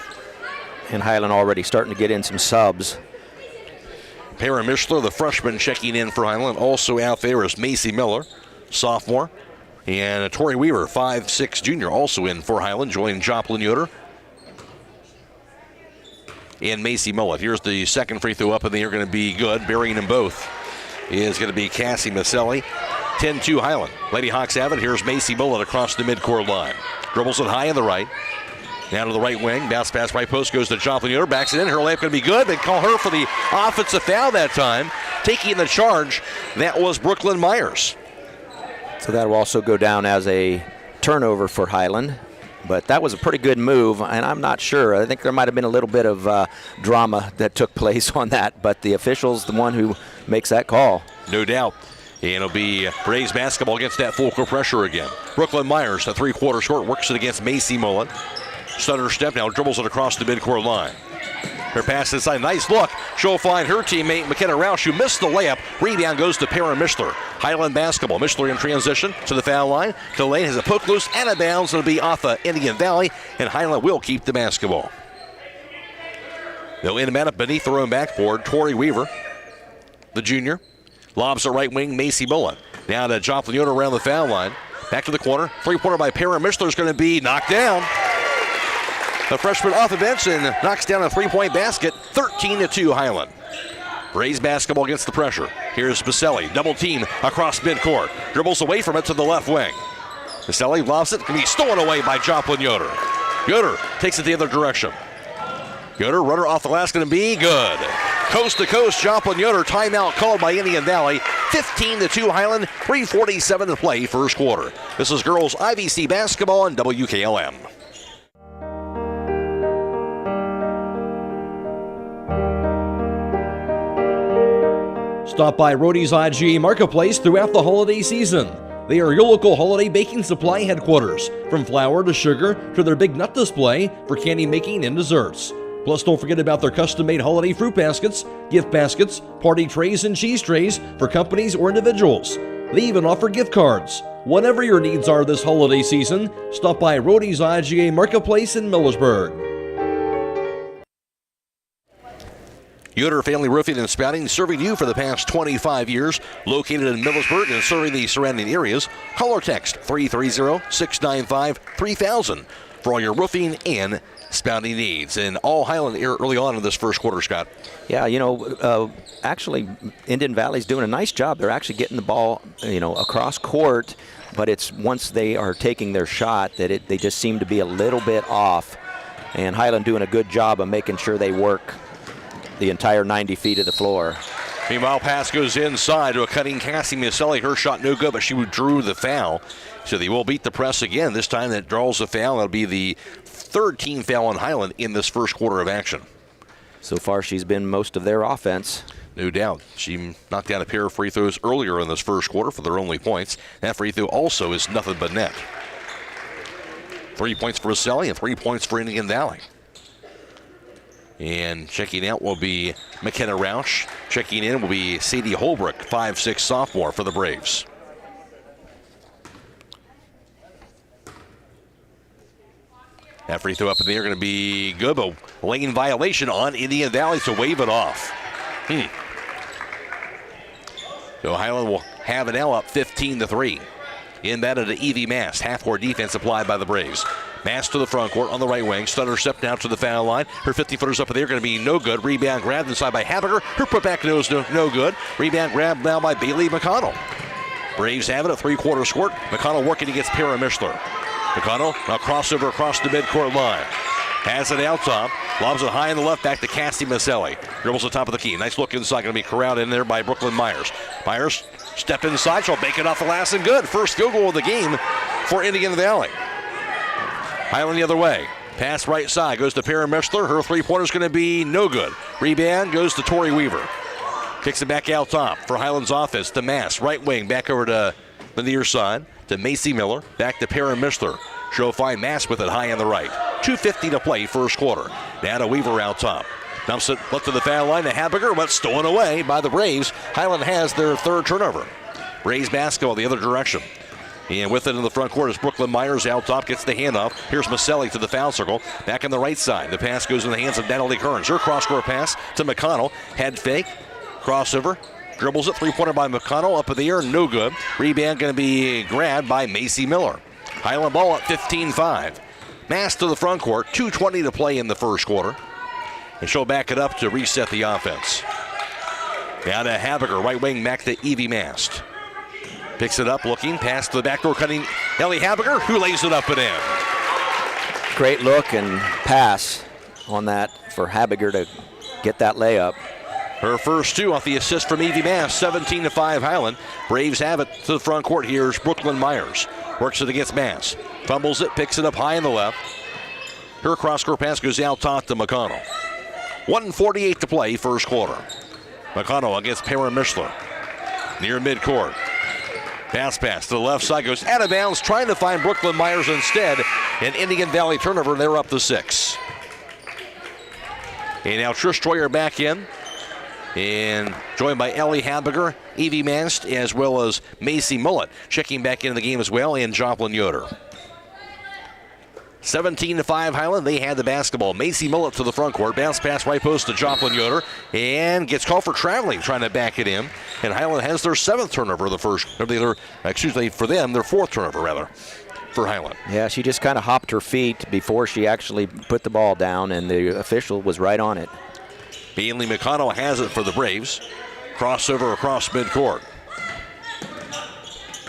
And Hiland already starting to get in some subs. Para Mishler, the freshman, checking in for Hiland. Also out there is Macy Miller, sophomore. And Tori Weaver, 5'6" junior, also in for Hiland, joining Joplin-Uter and Macy Millett. Here's the second free throw up in the air, going to be good. Burying them both is going to be Cassie Maselli. 10-2 Hiland. Lady Hawks have it. Here's Macy Millett across the midcourt line. Dribbles it high on the right. Now to the right wing. Bounce pass right post goes to Joplin-Uter. Backs it in. Her layup going to be good. They call her for the offensive foul that time. Taking the charge, that was Brooklyn Myers. So that will also go down as a turnover for Hiland. But that was a pretty good move, and I'm not sure. I think there might have been a little bit of drama that took place on that, but the official's the one who makes that call. No doubt. And it'll be Braves basketball against that full court pressure again. Brooklyn Myers, a three-quarter short, works it against Macy Mullen. Stutter step now, dribbles it across the midcourt line. Her pass inside, nice look. She'll find her teammate, McKenna Roush, who missed the layup. Rebound goes to Para Mishler. Hiland basketball. Mishler in transition to the foul line. To lane, has a poke loose, out of bounds. It'll be off of Indian Valley, and Hiland will keep the basketball. They'll inbound it beneath their own backboard. Tori Weaver, the junior, lobs the right wing, Macy Mullen. Now to Joplin-Uter around the foul line. Back to the corner. Three-pointer by Para Mishler is going to be knocked down. The freshman off the bench and knocks down a three-point basket. 13-2 Hiland. Braves basketball against the pressure. Here's Baselli, double team across midcourt. Dribbles away from it to the left wing. Baselli lobs it, can be stolen away by Joplin-Uter. Yoder takes it the other direction. Yoder, runner off the glass, going to be good. Coast to coast, Joplin-Uter, timeout called by Indian Valley. 15-2 Hiland, 3:47 to play first quarter. This is girls IVC basketball on WKLM. Stop by Rody's IGA Marketplace throughout the holiday season. They are your local holiday baking supply headquarters, from flour to sugar to their big nut display for candy making and desserts. Plus, don't forget about their custom-made holiday fruit baskets, gift baskets, party trays, and cheese trays for companies or individuals. They even offer gift cards. Whatever your needs are this holiday season, stop by Rody's IGA Marketplace in Millersburg. Yoder Family Roofing and Spouting, serving you for the past 25 years. Located in Millersburg and serving the surrounding areas. Call or text 330-695-3000 for all your roofing and spouting needs. And all Hiland early on in this first quarter, Scott. Yeah, actually, Indian Valley's doing a nice job. They're actually getting the ball, across court, but it's once they are taking their shot that they just seem to be a little bit off. And Hiland doing a good job of making sure they work the entire 90 feet of the floor. Meanwhile, pass goes inside to a cutting Cassie Maselli. Her shot no good, but she drew the foul. So they will beat the press again. This time that draws the foul. That'll be the third team foul on Hiland in this first quarter of action. So far, she's been most of their offense. No doubt. She knocked down a pair of free throws earlier in this first quarter for their only points. That free throw also is nothing but net. 3 points for Maselli and 3 points for Indian Valley. And checking out will be McKenna Rausch. Checking in will be Sadie Holbrook, 5'6" sophomore for the Braves. That free throw up in the air going to be good, but lane violation on Indian Valley to wave it off. So Hiland will have it now up 15-3. Inbounded to Evie Mast. Half-court defense applied by the Braves. Mast to the front court on the right wing. Stutter step down to the foul line. Her 50-footers up in the air going to be no good. Rebound grabbed inside by Habiger. Her putback is no good. Rebound grabbed now by Bailey McConnell. Braves have it, a three-quarter squirt. McConnell working against Para Mishler. McConnell now crossover across the midcourt line. Has it out top. Lobs it high in the left, back to Cassie Maselli. Dribbles the top of the key. Nice look inside. Going to be corralled in there by Brooklyn Myers. Myers step inside. She'll make it off the last and good. First field goal of the game for Indian Valley. Hiland the other way. Pass right side. Goes to Para Mishler. Her three-pointer's going to be no good. Rebound goes to Tori Weaver. Kicks it back out top for Hiland's offense. To Mass. Right wing. Back over to the near side. To Macy Miller. Back to Para Mishler. She'll find Mass with it high on the right. 2:50 to play first quarter. Now to Weaver out top. Dumps it left to the foul line to Habiger, but stolen away by the Braves. Hiland has their third turnover. Braves basketball the other direction. And with it in the front court is Brooklyn Myers out top, gets the handoff. Here's Maselli to the foul circle. Back on the right side. The pass goes in the hands of Natalie Kearns. Her cross-court pass to McConnell. Head fake. Crossover. Dribbles it. Three-pointer by McConnell. Up in the air. No good. Rebound going to be grabbed by Macy Miller. Hiland ball at 15-5. Mass to the front court. 2:20 to play in the first quarter. And she'll back it up to reset the offense. Down to Habiger. Right wing back to Evie Mast. Picks it up, looking, pass to the backdoor, cutting Ellie Habiger, who lays it up and in. Great look and pass on that for Habiger to get that layup. Her first two off the assist from Evie Mast, 17-5 Hiland. Braves have it to the front court. Here's Brooklyn Myers. Works it against Mast. Fumbles it, picks it up high in the left. Her cross-court pass goes out top to McConnell. 1:48 to play, first quarter. McConnell against Para Mishler. Near midcourt. Pass to the left side, goes out of bounds, trying to find Brooklyn Myers instead. An Indian Valley turnover, and they're up to 6. And now Trish Troyer back in. And joined by Ellie Habiger, Evie Mast, as well as Macy Mullet. Checking back into the game as well, and Joplin Yoder. 17-5 Hiland, they had the basketball. Macy Mullet to the front court, bounce pass right post to Joplin Yoder, and gets called for traveling, trying to back it in. And Hiland has their 7th turnover, for them, their 4th turnover, rather, for Hiland. Yeah, she just kind of hopped her feet before she actually put the ball down, and the official was right on it. Bailey McConnell has it for the Braves. Crossover across midcourt.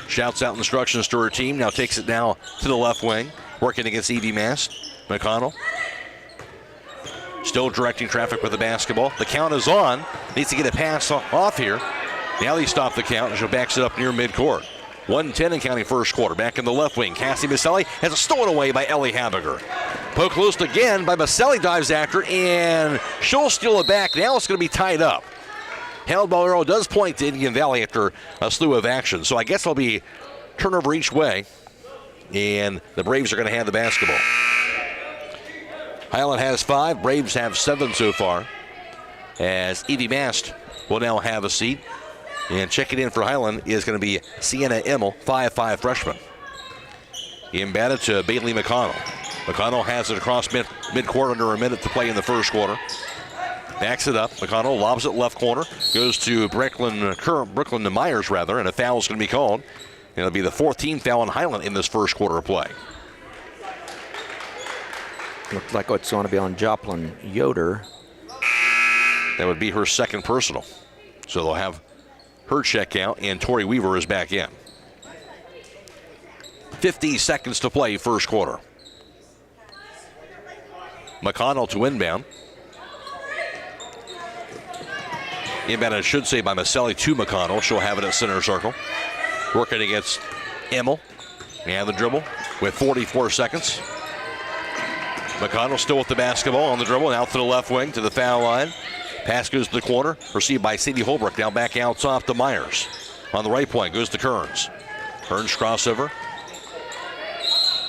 Shouts out instructions to her team, now takes it now to the left wing. Working against Evie Mast. McConnell still directing traffic with the basketball. The count is on. Needs to get a pass off here. Now they stop the count and she backs it up near midcourt. 1:10 in counting first quarter. Back in the left wing. Cassie Maselli has it stolen away by Ellie Habiger. Poke loose again by Maselli, dives after it, and she'll steal it back. Now it's going to be tied up. Held ball arrow does point to Indian Valley after a slew of action. So I guess it'll be turnover each way. And the Braves are going to have the basketball. Hiland has 5. Braves have 7 so far. As Evie Mast will now have a seat. And checking in for Hiland is going to be Sienna Emmel, 5'5" freshman. Inbounded to Bailey McConnell. McConnell has it across midcourt under a minute to play in the first quarter. Backs it up. McConnell lobs it left corner. Goes to Brooklyn Myers, and a foul is going to be called. It'll be the 14th foul on Hiland in this first quarter of play. Looks like it's going to be on Joplin Yoder. That would be her 2nd personal. So they'll have her check out, and Tori Weaver is back in. 50 seconds to play first quarter. McConnell to inbound. Inbound, I should say, by Maselli to McConnell. She'll have it at center circle. Working against Emmel. And the dribble with 44 seconds. McConnell still with the basketball on the dribble. Out to the left wing to the foul line. Pass goes to the corner, received by Sadie Holbrook. Now back out top to Myers. On the right point goes to Kearns. Kearns crossover.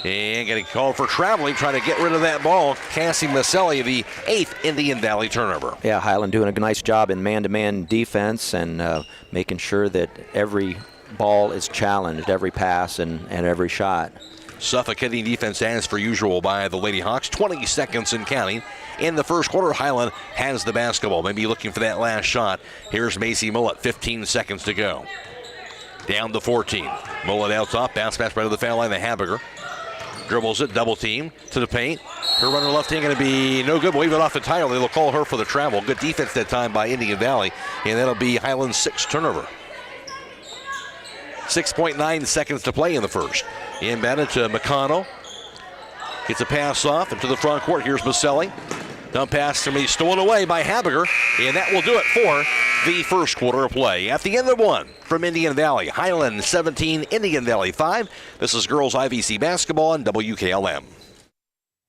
And getting called for traveling, trying to get rid of that ball. Cassie Maselli, the 8th Indian Valley turnover. Yeah, Hiland doing a nice job in man-to-man defense and making sure that every ball is challenged, every pass and every shot. Suffocating defense as per usual by the Lady Hawks. 20 seconds and counting. In the first quarter, Hiland has the basketball. Maybe looking for that last shot. Here's Macy Mullet, 15 seconds to go. Down to 14. Mullet out top, bounce pass right to the foul line to Habiger. Dribbles it, double team to the paint. Her runner left hand going to be no good. Wave it off entirely. They'll call her for the travel. Good defense that time by Indian Valley. And that'll be Hiland's 6th turnover. 6.9 seconds to play in the first. Inbounded to McConnell. Gets a pass off into the front court. Here's Maselli. Dump pass to me, stolen away by Habiger. And that will do it for the first quarter of play. At the end of one from Indian Valley, Hiland 17, Indian Valley 5. This is girls IVC basketball on WKLM.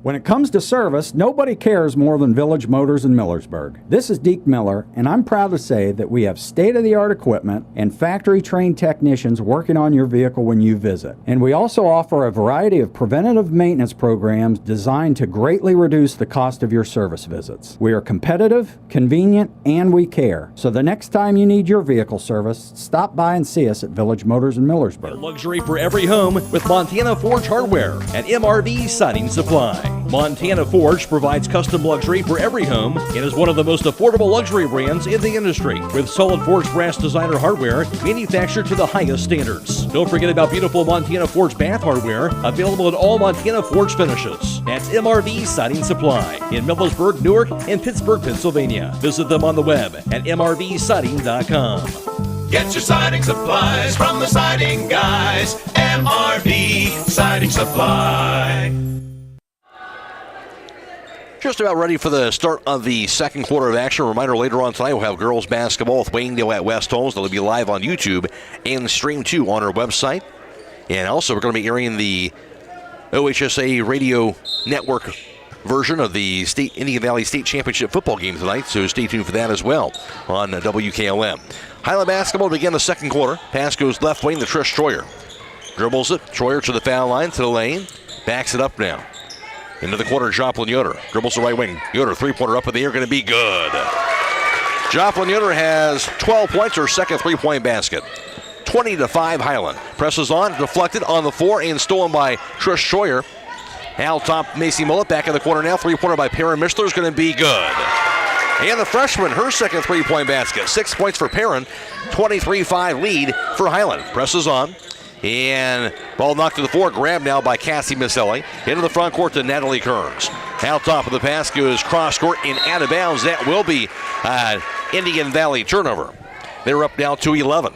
When it comes to service, nobody cares more than Village Motors in Millersburg. This is Deke Miller, and I'm proud to say that we have state-of-the-art equipment and factory-trained technicians working on your vehicle when you visit. And we also offer a variety of preventative maintenance programs designed to greatly reduce the cost of your service visits. We are competitive, convenient, and we care. So the next time you need your vehicle service, stop by and see us at Village Motors in Millersburg. Luxury for every home with Montana Forge Hardware and MRV Siding Supply. Montana Forge provides custom luxury for every home and is one of the most affordable luxury brands in the industry, with solid forged brass designer hardware manufactured to the highest standards. Don't forget about beautiful Montana Forge bath hardware, available in all Montana Forge finishes. That's MRV Siding Supply in Millersburg, Newark, and Pittsburgh, Pennsylvania. Visit them on the web at mrvsiding.com. Get your siding supplies from the siding guys. MRV Siding Supply. Just about ready for the start of the second quarter of action. Reminder, later on tonight we'll have girls basketball with Waynedale at West Holmes. They'll be live on YouTube and stream too on our website. And also we're going to be airing the OHSAA radio network version of the Indian Valley State Championship football game tonight, so stay tuned for that as well on WKLM. Hiland basketball to begin the second quarter. Pass goes left wing to Trish Troyer. Dribbles it. Troyer to the foul line, to the lane. Backs it up now. Into the corner, Joplin Yoder. Dribbles the right wing. Yoder, three-pointer up in the air, going to be good. Joplin Yoder has 12 points, her second three-point basket. 20-5 Hiland. Presses on, deflected on the floor, and stolen by Trish Troyer. Out top, Macy Mullet back in the corner now. Three-pointer by Perrin Mishler is going to be good. And the freshman, her second three-point basket. 6 points for Perrin. 23-5 lead for Hiland. Presses on. And ball knocked to the floor, grabbed now by Cassie Maselli. Into the front court to Natalie Kearns. Out top of the pass goes cross court and out of bounds. That will be Indian Valley turnover. They're up now to 11.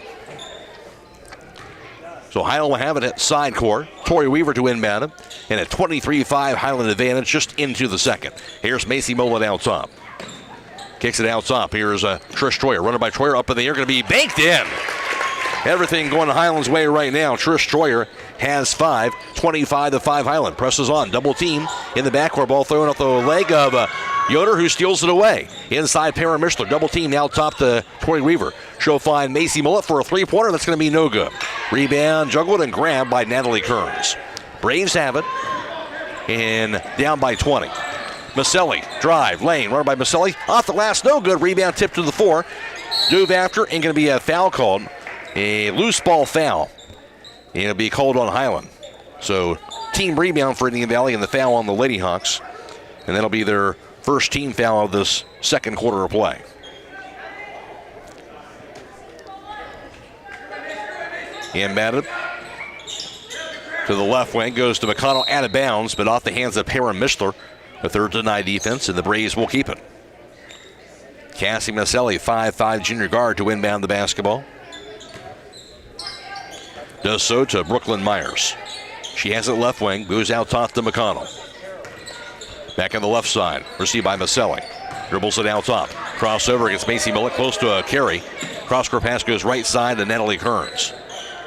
So Hiland will have it at side court. Tori Weaver to inbound it. And a 23-5 Hiland advantage just into the second. Here's Macy Mullet out top. Kicks it out top. Here's Trish Troyer. Runner by Troyer up in the air. Going to be banked in. Everything going Hiland's way right now. Trish Troyer has 5. 25-5 Hiland. Presses on. Double team in the backcourt. Ball thrown off the leg of Yoder, who steals it away. Inside Perrin Mishler. Double team now top to Tori Weaver. She'll find Macy Mullet for a three-pointer. That's going to be no good. Rebound, juggled, and grabbed by Natalie Kearns. Braves have it. And down by 20. Maselli, drive, lane, runner by Maselli. Off the glass, no good. Rebound tipped to the floor. Dove after, and going to be a foul called. A loose ball foul. And it'll be called on Hiland. So team rebound for Indian Valley and the foul on the Lady Hawks. And that'll be their first team foul of this second quarter of play. Inbounded to the left wing, goes to McConnell out of bounds, but off the hands of Perrin Mishler. A third denied defense, and the Braves will keep it. Cassie Maselli, 5'5" junior guard to inbound the basketball. Does so to Brooklyn Myers. She has it left wing, goes out top to McConnell. Back on the left side, received by Maselli. Dribbles it out top. Crossover against Macy Mullet, close to a carry. Cross-court pass goes right side to Natalie Kearns.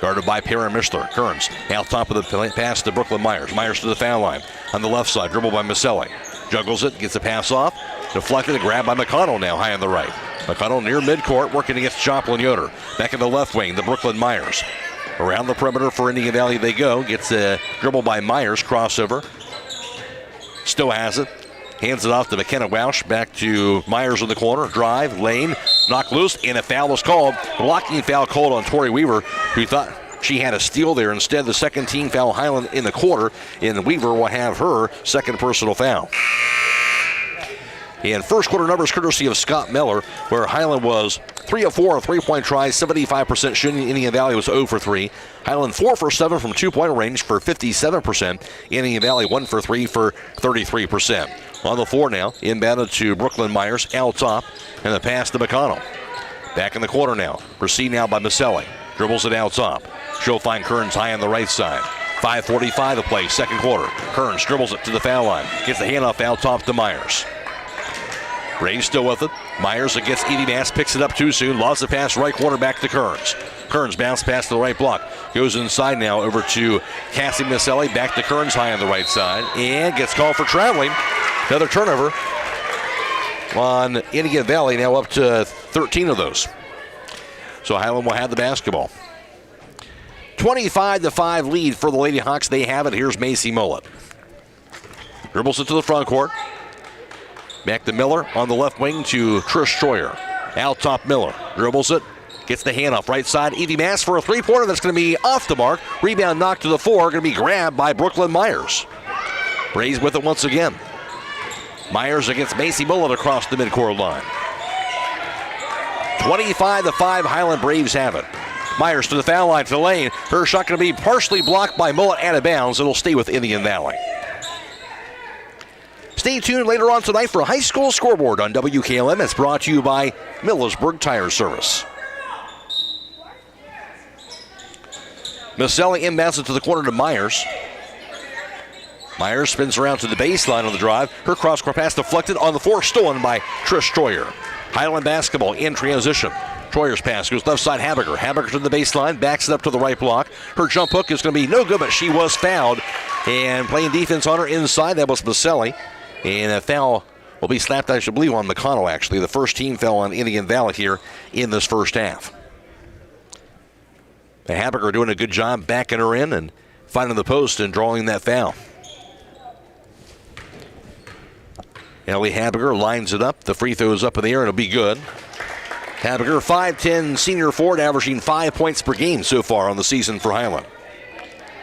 Guarded by Perrin Mishler. Kearns out top of the pass to Brooklyn Myers. Myers to the foul line on the left side, dribbled by Maselli. Juggles it, gets a pass off. Deflected and grabbed by McConnell now high on the right. McConnell near midcourt working against Joplin Yoder. Back in the left wing, the Brooklyn Myers. Around the perimeter for Indian Valley they go. Gets a dribble by Myers, crossover. Still has it. Hands it off to McKenna Welsh. Back to Myers in the corner. Drive, lane, knocked loose, and a foul was called. Blocking foul called on Tori Weaver, who thought she had a steal there. Instead, the second team foul Hiland in the quarter, and Weaver will have her second personal foul. And first quarter numbers courtesy of Scott Miller, where Hiland was 3 of 4 on three-point tries, 75% shooting. Indian Valley was 0 for 3. Hiland 4 for 7 from two-point range for 57%. Indian Valley 1 for 3 for 33%. On the floor now, inbounded to Brooklyn Myers, out top, and the pass to McConnell. Back in the corner now, proceed now by Maselli. Dribbles it out top. She'll find Kearns high on the right side. 5:45 to play, second quarter. Kearns dribbles it to the foul line. Gets the handoff out top to Myers. Braves still with it. Myers against Edie Mass, picks it up too soon. Lost the pass right corner back to Kearns. Kearns bounce pass to the right block. Goes inside now over to Cassie Maselli. Back to Kearns high on the right side. And gets called for traveling. Another turnover on Indian Valley, now up to 13 of those. So Hiland will have the basketball. 25-5 lead for the Lady Hawks. They have it. Here's Macy Mullet. Dribbles it to the front court. Back to Miller on the left wing to Trish Troyer. Out top Miller. Dribbles it. Gets the handoff right side. Evie Mass for a three-pointer that's going to be off the mark. Rebound knocked to the floor. Going to be grabbed by Brooklyn Myers. Braves with it once again. Myers against Macy Mullet across the midcourt line. 25-5 Hiland Braves have it. Myers to the foul line to the lane. Her shot going to be partially blocked by Mullet out of bounds. It'll stay with Indian Valley. Stay tuned later on tonight for a high school scoreboard on WKLM. It's brought to you by Millersburg Tire Service. Maselli inbounds it to the corner to Myers. Myers spins around to the baseline on the drive. Her cross-court pass deflected on the floor, stolen by Trish Troyer. Hiland basketball in transition. Troyer's pass goes left side, Habiger. Habiger to the baseline, backs it up to the right block. Her jump hook is going to be no good, but she was fouled. And playing defense on her inside, that was Maselli. And a foul will be slapped, I should believe, on McConnell, actually. The first team foul on Indian Valley here in this first half. Habiger doing a good job backing her in and finding the post and drawing that foul. Ellie Habiger lines it up. The free throw is up in the air and it'll be good. Habiger, 5'10", senior forward, averaging 5 points per game so far on the season for Hiland.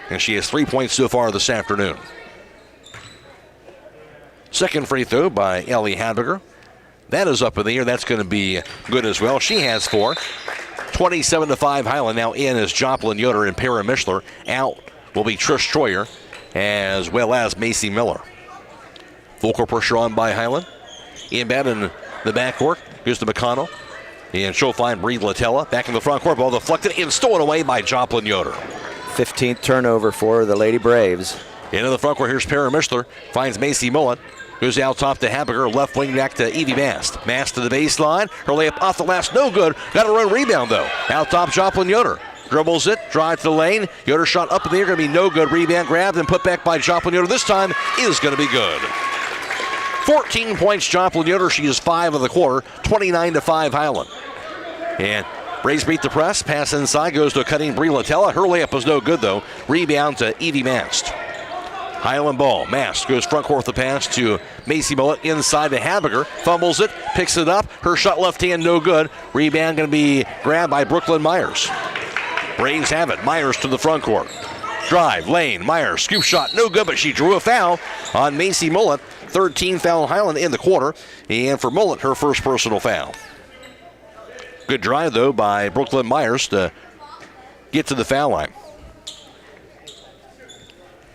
And she has 3 points so far this afternoon. Second free throw by Ellie Habiger. That is up in the air. That's going to be good as well. She has 4. 27-5 Hiland. Now in is Joplin Yoder and Para Mishler. Out will be Trish Troyer as well as Macy Miller. Full court pressure on by Hiland. Inbound in the backcourt. Goes to McConnell. And she'll find Bree Latella. Back in the front court. Ball deflected and stolen away by Joplin Yoder. 15th turnover for the Lady Braves. Into the front court. Here's Para Mishler. Finds Macy Mullet. Goes out top to Habiger. Left wing back to Evie Mast. Mast to the baseline. Her layup off the last. No good. Got a run rebound though. Out top Joplin Yoder. Dribbles it. Drive to the lane. Yoder shot up in the air. Going to be no good. Rebound grabbed and put back by Joplin Yoder. This time is going to be good. 14 points Joplin Yoder. She is 5 of the quarter. 29-5 Hiland. And Braves beat the press. Pass inside. Goes to a cutting Bree Latella. Her layup was no good though. Rebound to Evie Mast. Hiland ball. Mast goes front court with the pass to Macy Mullet. Inside to Habiger. Fumbles it. Picks it up. Her shot left hand no good. Rebound going to be grabbed by Brooklyn Myers. Braves have it. Myers to the front court. Drive. Lane. Myers. Scoop shot. No good, but she drew a foul on Macy Mullet. 13 foul Hiland in the quarter. And for Mullet, her first personal foul. Good drive, though, by Brooklyn Myers to get to the foul line.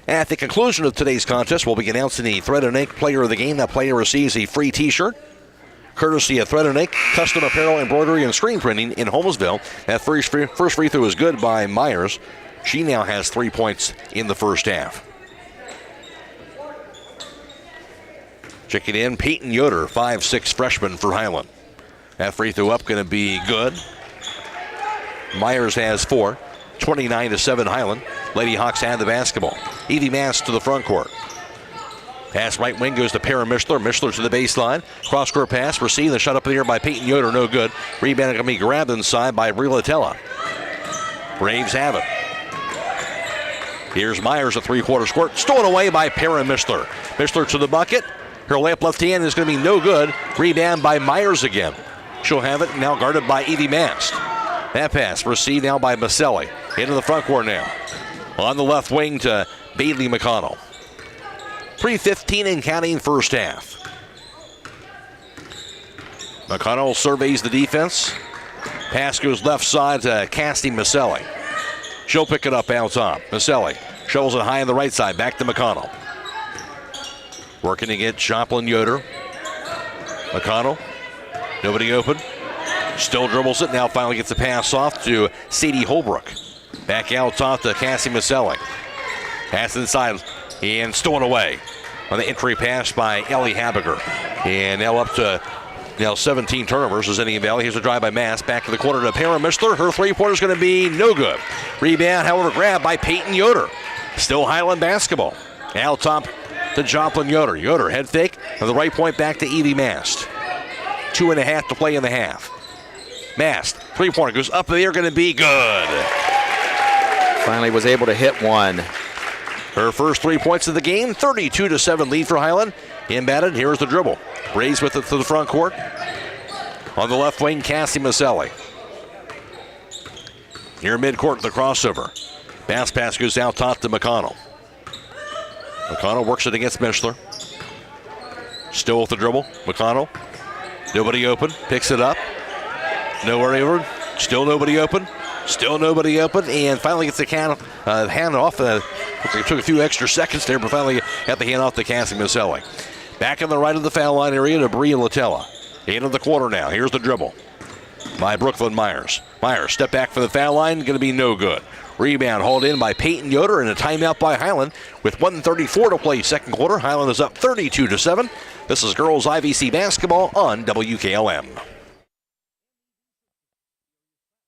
At the conclusion of today's contest, we'll be announcing the Thread and Ink Player of the Game. That player receives a free T-shirt, courtesy of Thread and Ink, custom apparel, embroidery, and screen printing in Holmesville. That first free throw is good by Myers. She now has 3 points in the first half. Check it in, Peyton Yoder, 5'6" freshman for Hiland. That free throw up going to be good. Myers has 4. 29-7 Hiland. Lady Hawks have the basketball. Evie Mast to the front court. Pass right wing goes to Perrin Mishler. Mishler to the baseline. Cross-court pass received. The shot up in the air by Peyton Yoder. No good. Rebound going to be grabbed inside by Abrielle. Braves have it. Here's Myers, a three-quarter squirt. Stolen away by Perrin Mishler. Mishler to the bucket. Her layup left hand is going to be no good. Rebound by Myers again. She'll have it now guarded by Evie Mast. That pass received now by Maselli. Into the front court now. On the left wing to Bailey McConnell. 3:15 and counting first half. McConnell surveys the defense. Pass goes left side to Cassie Maselli. She'll pick it up out top. Maselli shovels it high on the right side. Back to McConnell. Working to get Joplin Yoder. McConnell. Nobody open. Still dribbles it. Now finally gets the pass off to Sadie Holbrook. Back out top to Cassie Maselli. Pass inside and stolen away on the entry pass by Ellie Habiger. And now up to 17 turnovers as Indian Valley. Here's a drive by Mass. Back to the corner to Perrin Mishler. Her three-pointer is going to be no good. Rebound, however, grabbed by Peyton Yoder. Still Hiland basketball. Out top to Joplin Yoder. Yoder head fake on the right point back to Evie Mast. 2.5 to play in the half. Mast, three-pointer goes up in the air, going to be good. Finally was able to hit one. Her first 3 points of the game, 32-7 lead for Hiland. Inbounded, here's the dribble. Braves with it to the front court. On the left wing, Cassie Maselli. Near midcourt, the crossover. Pass goes out top to McConnell. McConnell works it against Mishler. Still with the dribble. McConnell. Nobody open. Picks it up. Nowhere over. Still nobody open. Still nobody open. And finally gets the hand off. It took a few extra seconds there, but finally got the hand off to Cassie Maselli. Back on the right of the foul line area to Abrielle. Into the quarter now. Here's the dribble by Brooklyn Myers. Myers, step back for the foul line. Going to be no good. Rebound hauled in by Peyton Yoder and a timeout by Hiland with 1:34 to play second quarter. Hiland is up 32-7. This is girls IVC basketball on WKLM.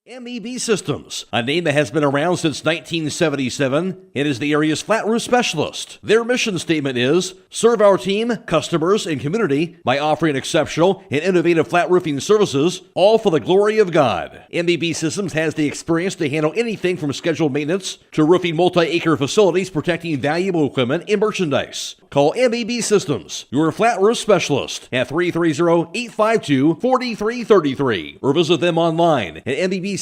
MEB Systems, a name that has been around since 1977. It is the area's flat roof specialist. Their mission statement is, serve our team, customers, and community by offering exceptional and innovative flat roofing services, all for the glory of God. MEB Systems has the experience to handle anything from scheduled maintenance to roofing multi-acre facilities protecting valuable equipment and merchandise. Call MEB Systems, your flat roof specialist, at 330-852-4333 or visit them online at MEBsystems.com.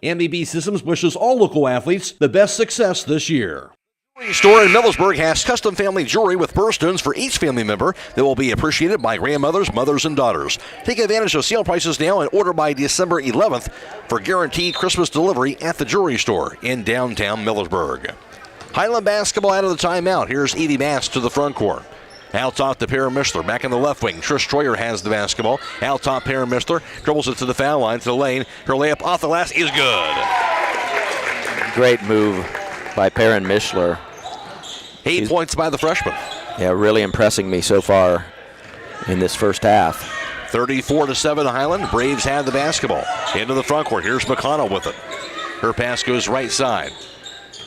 MEB Systems wishes all local athletes the best success this year. Jewelry store in Millersburg has custom family jewelry with birthstones for each family member that will be appreciated by grandmothers, mothers, and daughters. Take advantage of sale prices now and order by December 11th for guaranteed Christmas delivery at the jewelry store in downtown Millersburg. Hiland basketball out of the timeout. Here's Evie Mast to the front court. Out top to Perrin Mishler. Back in the left wing. Trish Troyer has the basketball. Out top, Perrin Mishler dribbles it to the foul line, to the lane. Her layup off the glass is good. Great move by Perrin Mishler. 8 points by the freshman. Yeah, really impressing me so far in this first half. 34-7 Hiland. Braves have the basketball. Into the front court. Here's McConnell with it. Her pass goes right side.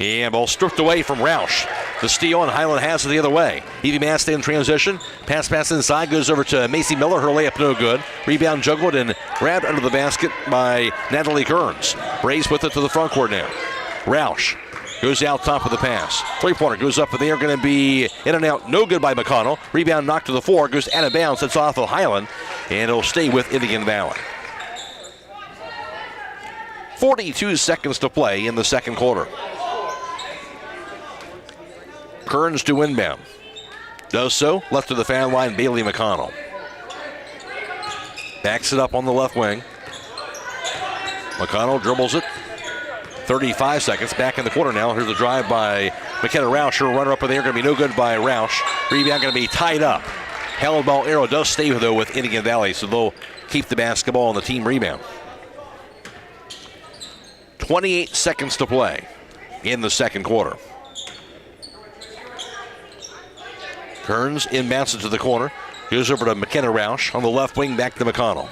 And ball stripped away from Roush. The steal, and Hiland has it the other way. Evie Mast in transition. Pass inside, goes over to Macy Miller. Her layup no good. Rebound juggled and grabbed under the basket by Natalie Kearns. Braves with it to the front court now. Roush goes out top of the pass. Three-pointer goes up in the air, going to be in and out. No good by McConnell. Rebound knocked to the floor, goes out of bounds. It's off of Hiland, and it'll stay with Indian Valley. 42 seconds to play in the second quarter. Kearns to inbound. Does so. Left to the foul line, Bailey McConnell. Backs it up on the left wing. McConnell dribbles it. 35 seconds. Back in the quarter now. Here's the drive by McKenna Roush. Her runner up in the air going to be no good by Roush. Rebound going to be tied up. Held ball arrow does stay though with Indian Valley, so they'll keep the basketball on the team rebound. 28 seconds to play in the second quarter. Kearns inbounds it to the corner. Goes over to McKenna Roush on the left wing, back to McConnell.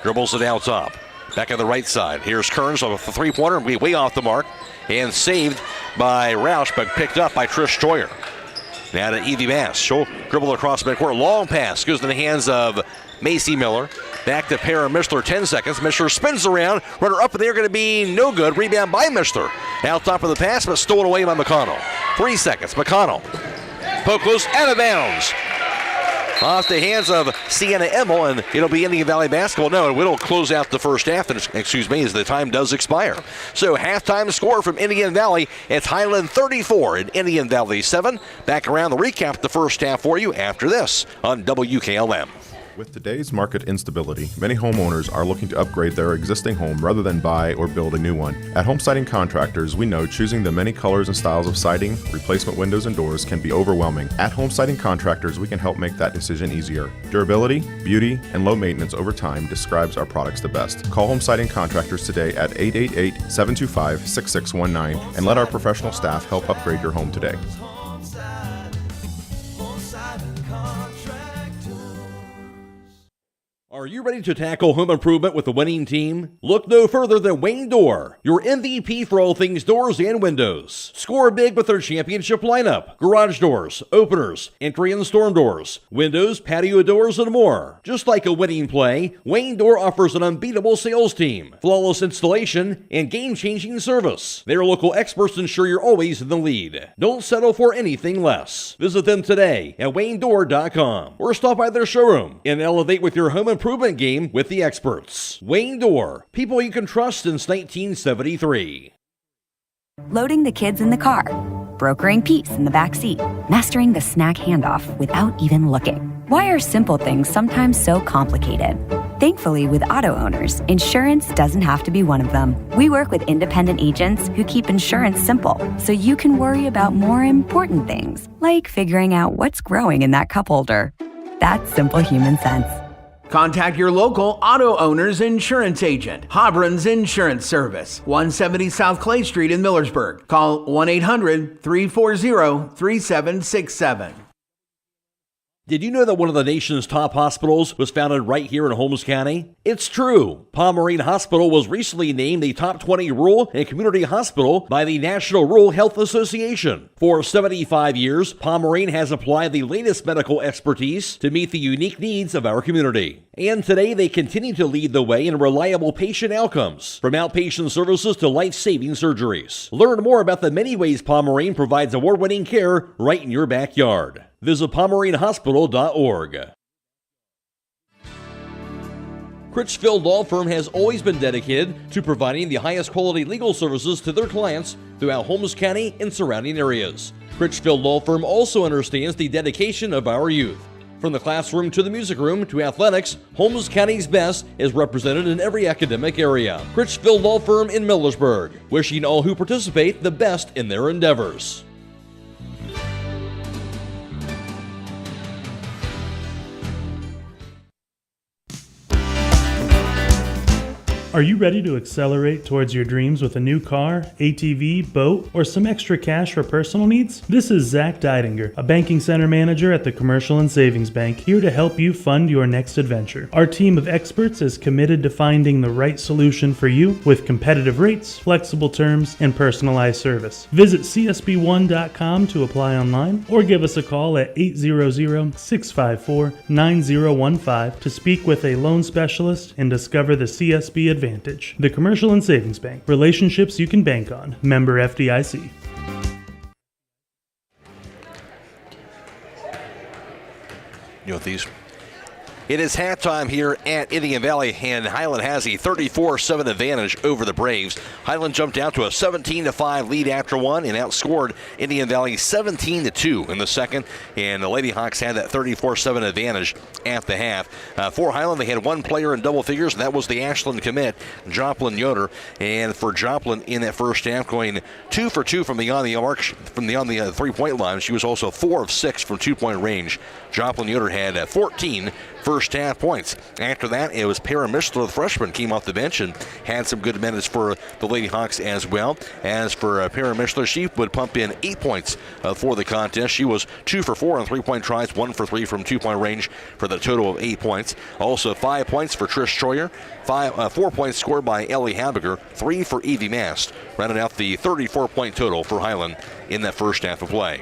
Dribbles it out top. Back on the right side. Here's Kearns on the three-pointer. Way off the mark. And saved by Roush, but picked up by Trish Troyer. Now to Evie Bass. She'll dribble across midcourt. Long pass goes to the hands of Macy Miller. Back to Para Mishler, 10 seconds. Mishler spins around. Runner up in the air, going to be no good. Rebound by Mishler. Out top of the pass, but stolen away by McConnell. 3 seconds. McConnell. Poke close, out of bounds. Off the hands of Sienna Emmel, and it'll be Indian Valley basketball. No, it'll close out the first half, as the time does expire. So halftime score from Indian Valley. It's Hiland 34 and Indian Valley 7. Back around the recap the first half for you after this on WKLM. With today's market instability, many homeowners are looking to upgrade their existing home rather than buy or build a new one. At Home Siding Contractors, we know choosing the many colors and styles of siding, replacement windows, and doors can be overwhelming. At Home Siding Contractors, we can help make that decision easier. Durability, beauty, and low maintenance over time describes our products the best. Call Home Siding Contractors today at 888-725-6619 and let our professional staff help upgrade your home today. Are you ready to tackle home improvement with the winning team? Look no further than Wayne Door, your MVP for all things doors and windows. Score big with their championship lineup: garage doors, openers, entry and storm doors, windows, patio doors, and more. Just like a winning play, Wayne Door offers an unbeatable sales team, flawless installation, and game-changing service. Their local experts ensure you're always in the lead. Don't settle for anything less. Visit them today at WayneDoor.com or stop by their showroom and elevate with your home improvement game with the experts. Wayne Door, people you can trust since 1973. Loading the kids in the car, brokering peace in the back seat, mastering the snack handoff without even looking. Why are simple things sometimes so complicated? Thankfully, with auto owners, insurance doesn't have to be one of them. We work with independent agents who keep insurance simple, so you can worry about more important things, like figuring out what's growing in that cup holder. That's simple human sense. Contact your local auto owner's insurance agent. Hobron's Insurance Service, 170 South Clay Street in Millersburg. Call 1-800-340-3767. Did you know that one of the nation's top hospitals was founded right here in Holmes County? It's true. Pomerene Hospital was recently named the top 20 rural and community hospital by the National Rural Health Association. For 75 years, Pomerene has applied the latest medical expertise to meet the unique needs of our community. And today they continue to lead the way in reliable patient outcomes, from outpatient services to life-saving surgeries. Learn more about the many ways Pomerene provides award-winning care right in your backyard. Visit PomereneHospital.org. Critchfield Law Firm has always been dedicated to providing the highest quality legal services to their clients throughout Holmes County and surrounding areas. Critchfield Law Firm also understands the dedication of our youth. From the classroom to the music room to athletics, Holmes County's best is represented in every academic area. Critchfield Law Firm in Millersburg, wishing all who participate the best in their endeavors. Are you ready to accelerate towards your dreams with a new car, ATV, boat, or some extra cash for personal needs? This is Zach Deidinger, a banking center manager at the Commercial and Savings Bank, here to help you fund your next adventure. Our team of experts is committed to finding the right solution for you with competitive rates, flexible terms, and personalized service. Visit csb1.com to apply online or give us a call at 800-654-9015 to speak with a loan specialist and discover the CSB advantage. The Commercial and Savings Bank. Relationships you can bank on. Member FDIC. You know these. It is halftime here at Indian Valley, and Hiland has a 34-7 advantage over the Braves. Hiland jumped out to a 17-5 lead after one and outscored Indian Valley 17-2 in the second, and the Lady Hawks had that 34-7 advantage at the half. For Hiland, they had one player in double figures, and that was the Ashland commit, Joplin Yoder. And for Joplin in that first half, going 2 for 2 from beyond the arc, from beyond the three-point line. She was also 4 of 6 from two-point range. Joplin Yoder had 14 first half points. After that, it was Para Mishler, the freshman, came off the bench and had some good minutes for the Lady Hawks as well. As for Para Mishler, she would pump in 8 points for the contest. She was 2 for 4 on three-point tries, 1 for 3 from two-point range for the total of 8 points. Also 5 points for Trish Troyer, 4 points scored by Ellie Habiger, 3 for Evie Mast, rounding out the 34-point total for Hiland in that first half of play.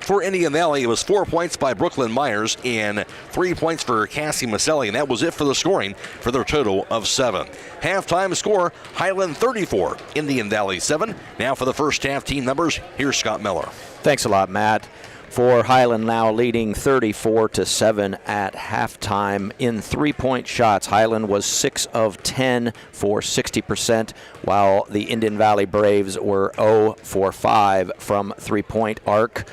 For Indian Valley, it was 4 points by Brooklyn Myers and 3 points for Cassie Maselli, and that was it for the scoring for their total of 7. Halftime score, Hiland 34, Indian Valley 7. Now for the first half team numbers, here's Scott Miller. Thanks a lot, Matt. For Hiland now leading 34-7 at halftime in three-point shots. Hiland was 6 of 10 for 60%, while the Indian Valley Braves were 0 for 5 from three-point arc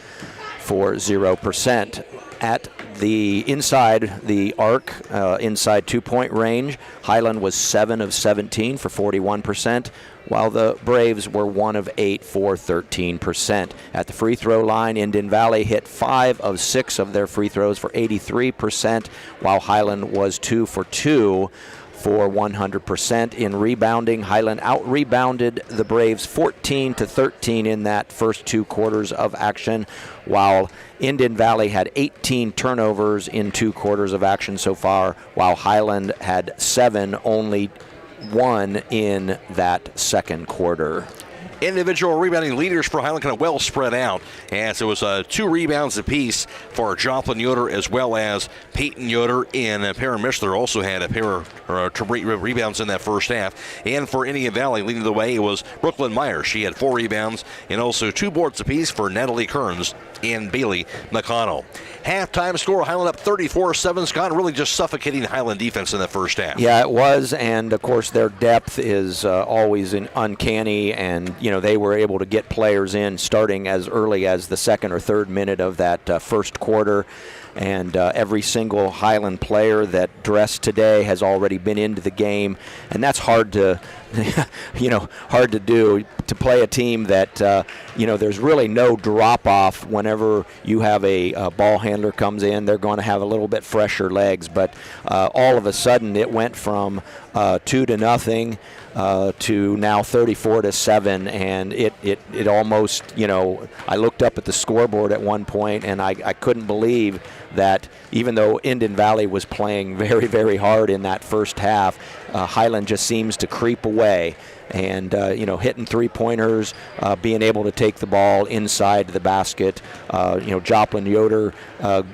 for 0%. At the inside the arc, inside two-point range, Hiland was 7 of 17 for 41%, while the Braves were 1 of 8 for 13%. At the free throw line, Indian Valley hit 5 of 6 of their free throws for 83%, while Hiland was 2 for 2 for 100%. In rebounding, Hiland out-rebounded the Braves 14-13 in that first 2 quarters of action, while Indian Valley had 18 turnovers in 2 quarters of action so far, while Hiland had 7, only 1 in that second quarter. Individual rebounding leaders for Hiland kind of well spread out, as it was 2 rebounds apiece for Joplin Yoder as well as Peyton Yoder, and Perrin Mishler also had a pair of rebounds in that first half. And for Indian Valley, leading the way, it was Brooklyn Myers. She had 4 rebounds and also 2 boards apiece for Natalie Kearns and Bailey McConnell. Halftime score, Hiland up 34-7. Scott, really just suffocating Hiland defense in the first half. Yeah, it was, and of course their depth is always uncanny, and they were able to get players in starting as early as the second or third minute of that first quarter. And every single Hiland player that dressed today has already been into the game, and that's hard to, hard to do. To play a team that, there's really no drop-off whenever you have a ball handler comes in. They're going to have a little bit fresher legs, but all of a sudden it went from 2-0 to now 34-7, and it almost, I looked up at the scoreboard at one point, and I couldn't believe that even though Indian Valley was playing very, very hard in that first half, Hiland just seems to creep away. And, hitting three-pointers, being able to take the ball inside the basket. Joplin Yoder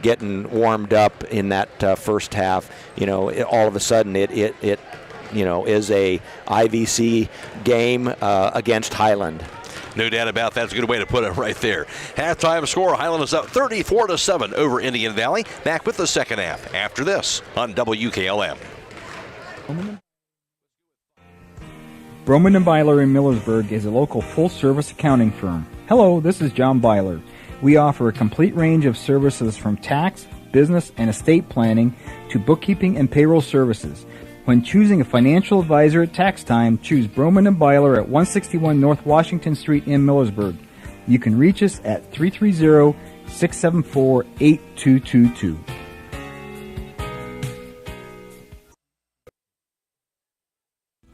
getting warmed up in that first half. All of a sudden it is a IVC game against Hiland. No doubt about that. That's a good way to put it right there. Halftime score, Hiland is up 34-7 over Indian Valley. Back with the second half after this on WKLM. Broman & Byler in Millersburg is a local full-service accounting firm. Hello, this is John Byler. We offer a complete range of services from tax, business, and estate planning to bookkeeping and payroll services. When choosing a financial advisor at tax time, choose Broman & Byler at 161 North Washington Street in Millersburg. You can reach us at 330-674-8222.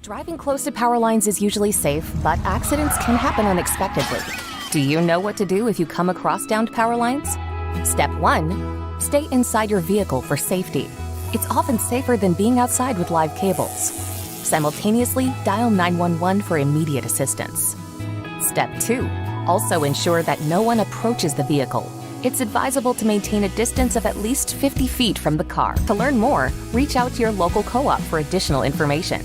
Driving close to power lines is usually safe, but accidents can happen unexpectedly. Do you know what to do if you come across downed power lines? Step 1. Stay inside your vehicle for safety. It's often safer than being outside with live cables. Simultaneously, dial 911 for immediate assistance. Step 2. Also ensure that no one approaches the vehicle. It's advisable to maintain a distance of at least 50 feet from the car. To learn more, reach out to your local co-op for additional information.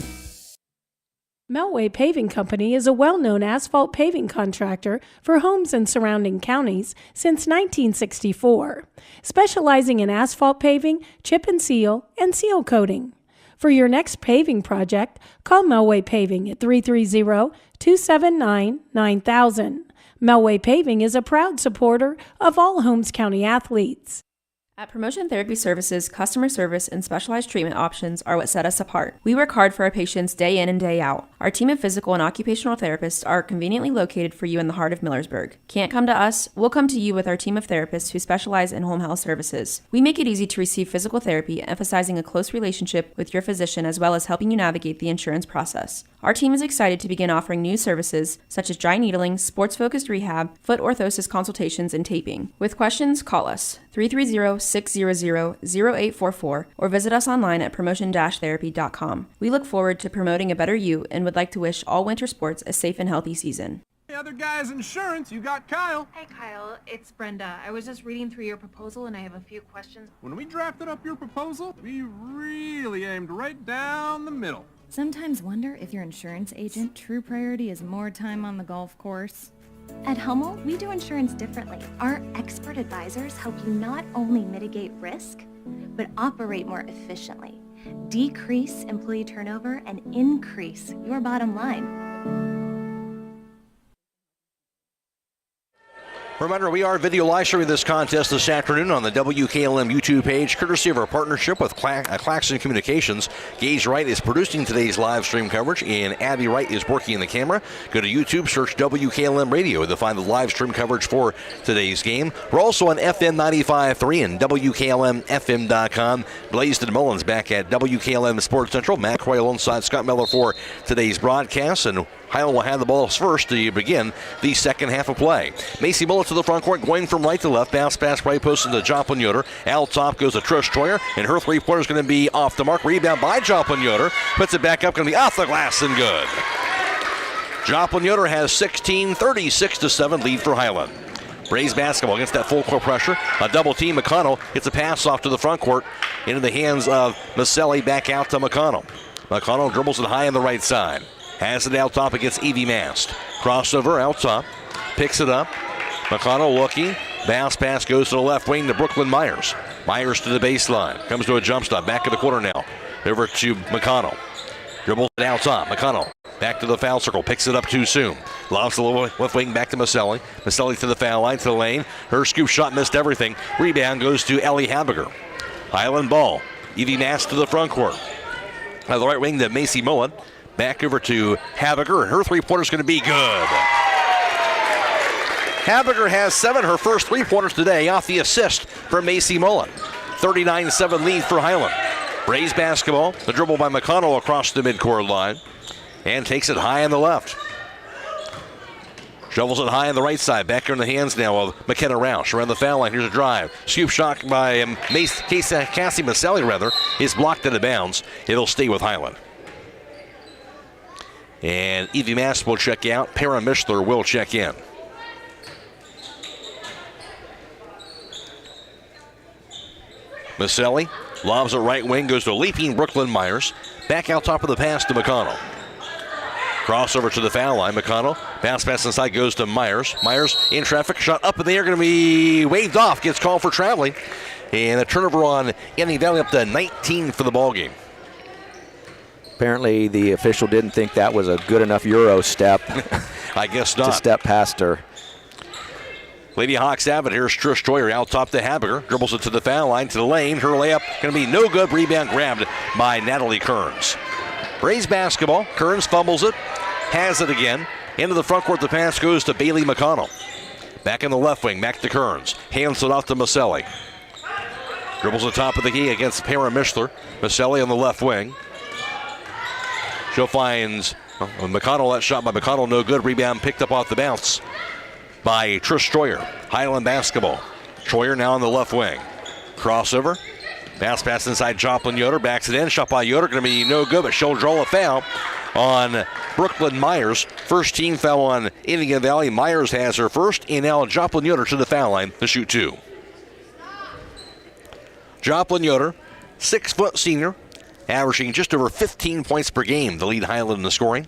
Melway Paving Company is a well-known asphalt paving contractor for homes in surrounding counties since 1964, specializing in asphalt paving, chip and seal coating. For your next paving project, call Melway Paving at 330-279-9000. Melway Paving is a proud supporter of all Holmes County athletes. At Promotion Therapy Services, customer service and specialized treatment options are what set us apart. We work hard for our patients day in and day out. Our team of physical and occupational therapists are conveniently located for you in the heart of Millersburg. Can't come to us? We'll come to you with our team of therapists who specialize in home health services. We make it easy to receive physical therapy, emphasizing a close relationship with your physician as well as helping you navigate the insurance process. Our team is excited to begin offering new services such as dry needling, sports-focused rehab, foot orthosis consultations, and taping. With questions, call us 330-600-0844 or visit us online at promotion-therapy.com. We look forward to promoting a better you and would like to wish all winter sports a safe and healthy season. The other guy's insurance, you got Kyle. Hey Kyle, it's Brenda. I was just reading through your proposal and I have a few questions. When we drafted up your proposal, we really aimed right down the middle. Sometimes wonder if your insurance agent true priority is more time on the golf course. At Hummel, we do insurance differently. Our expert advisors help you not only mitigate risk, but operate more efficiently, decrease employee turnover, and increase your bottom line. Reminder, we are video live streaming this contest this afternoon on the WKLM YouTube page, courtesy of our partnership with Claxon Communications. Gage Wright is producing today's live stream coverage, and Abby Wright is working the camera. Go to YouTube, search WKLM Radio to find the live stream coverage for today's game. We're also on FM 95.3 and WKLM-FM.com. Blaisdon Mullins back at WKLM Sports Central. Matt Croy alongside Scott Miller for today's broadcast, and Hiland will have the ball first to begin the second half of play. Macy Mullins to the front court, going from right to left. Bounce pass right post into Joplin Yoder. Out top goes to Trish Troyer, and her three-pointer is going to be off the mark. Rebound by Joplin Yoder. Puts it back up, going to be off the glass and good. Joplin Yoder has 16, 36-7 lead for Hiland. Braves basketball against that full court pressure. A double team. McConnell gets a pass off to the front court into the hands of Maselli. Back out to McConnell. McConnell dribbles it high on the right side. Has it out top against Evie Mast. Crossover out top. Picks it up. McConnell looking. Bounce pass goes to the left wing to Brooklyn Myers. Myers to the baseline. Comes to a jump stop. Back of the quarter now. Over to McConnell. Dribbles it out top. McConnell back to the foul circle. Picks it up too soon. Lobs the left wing back to Maselli. Maselli to the foul line, to the lane. Her scoop shot missed everything. Rebound goes to Ellie Habiger. Hiland ball. Evie Mast to the front court. The right wing to Macy Mullen. Back over to Habiger, and her three-pointer is going to be good. Habiger has 7, her first three-pointers today, off the assist from Macy Mullen. 39-7 lead for Hiland. Braves basketball, the dribble by McConnell across the midcourt line, and takes it high on the left. Shovels it high on the right side, back in the hands now of McKenna Roush. Around the foul line, here's a drive. Scoop shot by Cassie Maselli, is blocked out of bounds. It'll stay with Hiland. And Evie Mast will check out. Para Mishler will check in. Maselli lobs it right wing, goes to leaping Brooklyn Myers. Back out top of the pass to McConnell. Crossover to the foul line. McConnell, bounce pass inside, goes to Myers. Myers in traffic, shot up in the air, going to be waved off. Gets called for traveling. And a turnover on Indian Valley, up to 19 for the ballgame. Apparently the official didn't think that was a good enough Euro step. I guess not. To step past her. Lady Hawks have it. Here's Trish Troyer out top to Habiger. Dribbles it to the foul line, to the lane. Her layup going to be no good. Rebound grabbed by Natalie Kearns. Braves basketball. Kearns fumbles it. Has it again. Into the front court. The pass goes to Bailey McConnell. Back in the left wing. Back to Kearns. Hands it off to Maselli. Dribbles the top of the key against Para Mishler. Maselli on the left wing. She'll find McConnell. That shot by McConnell, no good. Rebound picked up off the bounce by Trish Troyer. Hiland basketball. Troyer now on the left wing. Crossover. Bounce pass inside Joplin Yoder. Backs it in. Shot by Yoder. Going to be no good, but she'll draw a foul on Brooklyn Myers. First team foul on Indian Valley. Myers has her first, and now Joplin Yoder to the foul line to shoot 2. Joplin Yoder, 6-foot senior, averaging just over 15 points per game, the lead Hiland in the scoring.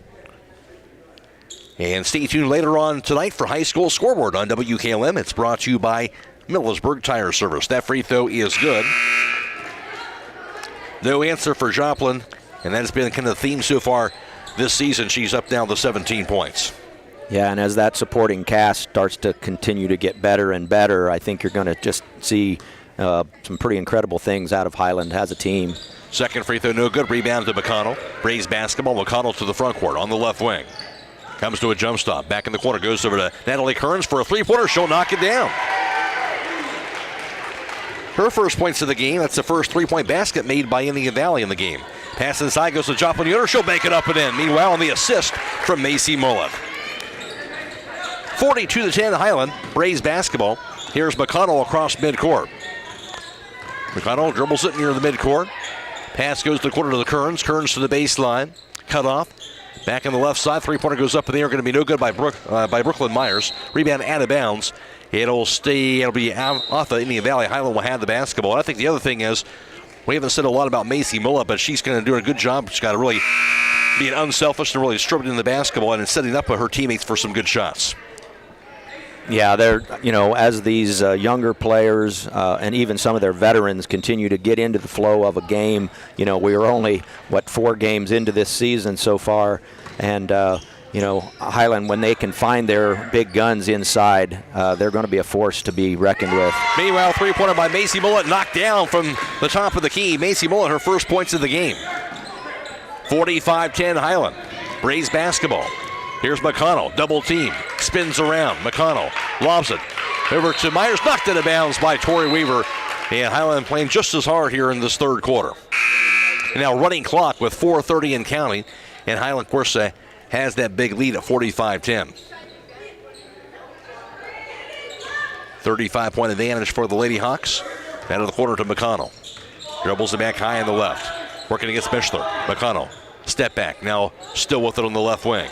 And stay tuned later on tonight for High School Scoreboard on WKLM. It's brought to you by Millersburg Tire Service. That free throw is good. No answer for Joplin, and that has been kind of the theme so far this season. She's up now to 17 points. Yeah, and as that supporting cast starts to continue to get better and better, I think you're going to just see some pretty incredible things out of Hiland as a team. Second free throw, no good. Rebound to McConnell. Braves basketball. McConnell to the front court on the left wing. Comes to a jump stop. Back in the corner. Goes over to Natalie Kearns for a three-pointer. She'll knock it down. Her first points of the game. That's the first three-point basket made by Indian Valley in the game. Pass inside goes to Joplin Yoder. She'll bank it up and in. Meanwhile, on the assist from Macy Mullen. 42-10 Hiland. Braves basketball. Here's McConnell across midcourt. McConnell dribbles it near the midcourt. Pass goes to the corner to the Kearns. Kearns to the baseline. Cut off. Back on the left side, three-pointer goes up in the air, going to be no good by Brooklyn Myers. Rebound out of bounds. It'll be out off the Indian Valley. Hiland will have the basketball. And I think the other thing is, we haven't said a lot about Macy Mulla, but she's going to do a good job. She's got to really be unselfish and really distributing the basketball and setting up her teammates for some good shots. Yeah, they're, as these younger players and even some of their veterans continue to get into the flow of a game, we are only, 4 games into this season so far, and, Hiland, when they can find their big guns inside, they're going to be a force to be reckoned with. Meanwhile, three-pointer by Macy Mullet, knocked down from the top of the key. Macy Mullet, her first points of the game. 45-10 Hiland. Braves basketball. Here's McConnell, double team, spins around. McConnell lobs it over to Myers, knocked out of bounds by Tori Weaver. And Hiland playing just as hard here in this third quarter. And now running clock with 4:30 and counting. And Hiland, of course, has that big lead at 45-10. 35-point advantage for the Lady Hawks. Out of the corner to McConnell. Dribbles it back high on the left. Working against Mishler. McConnell, step back. Now still with it on the left wing.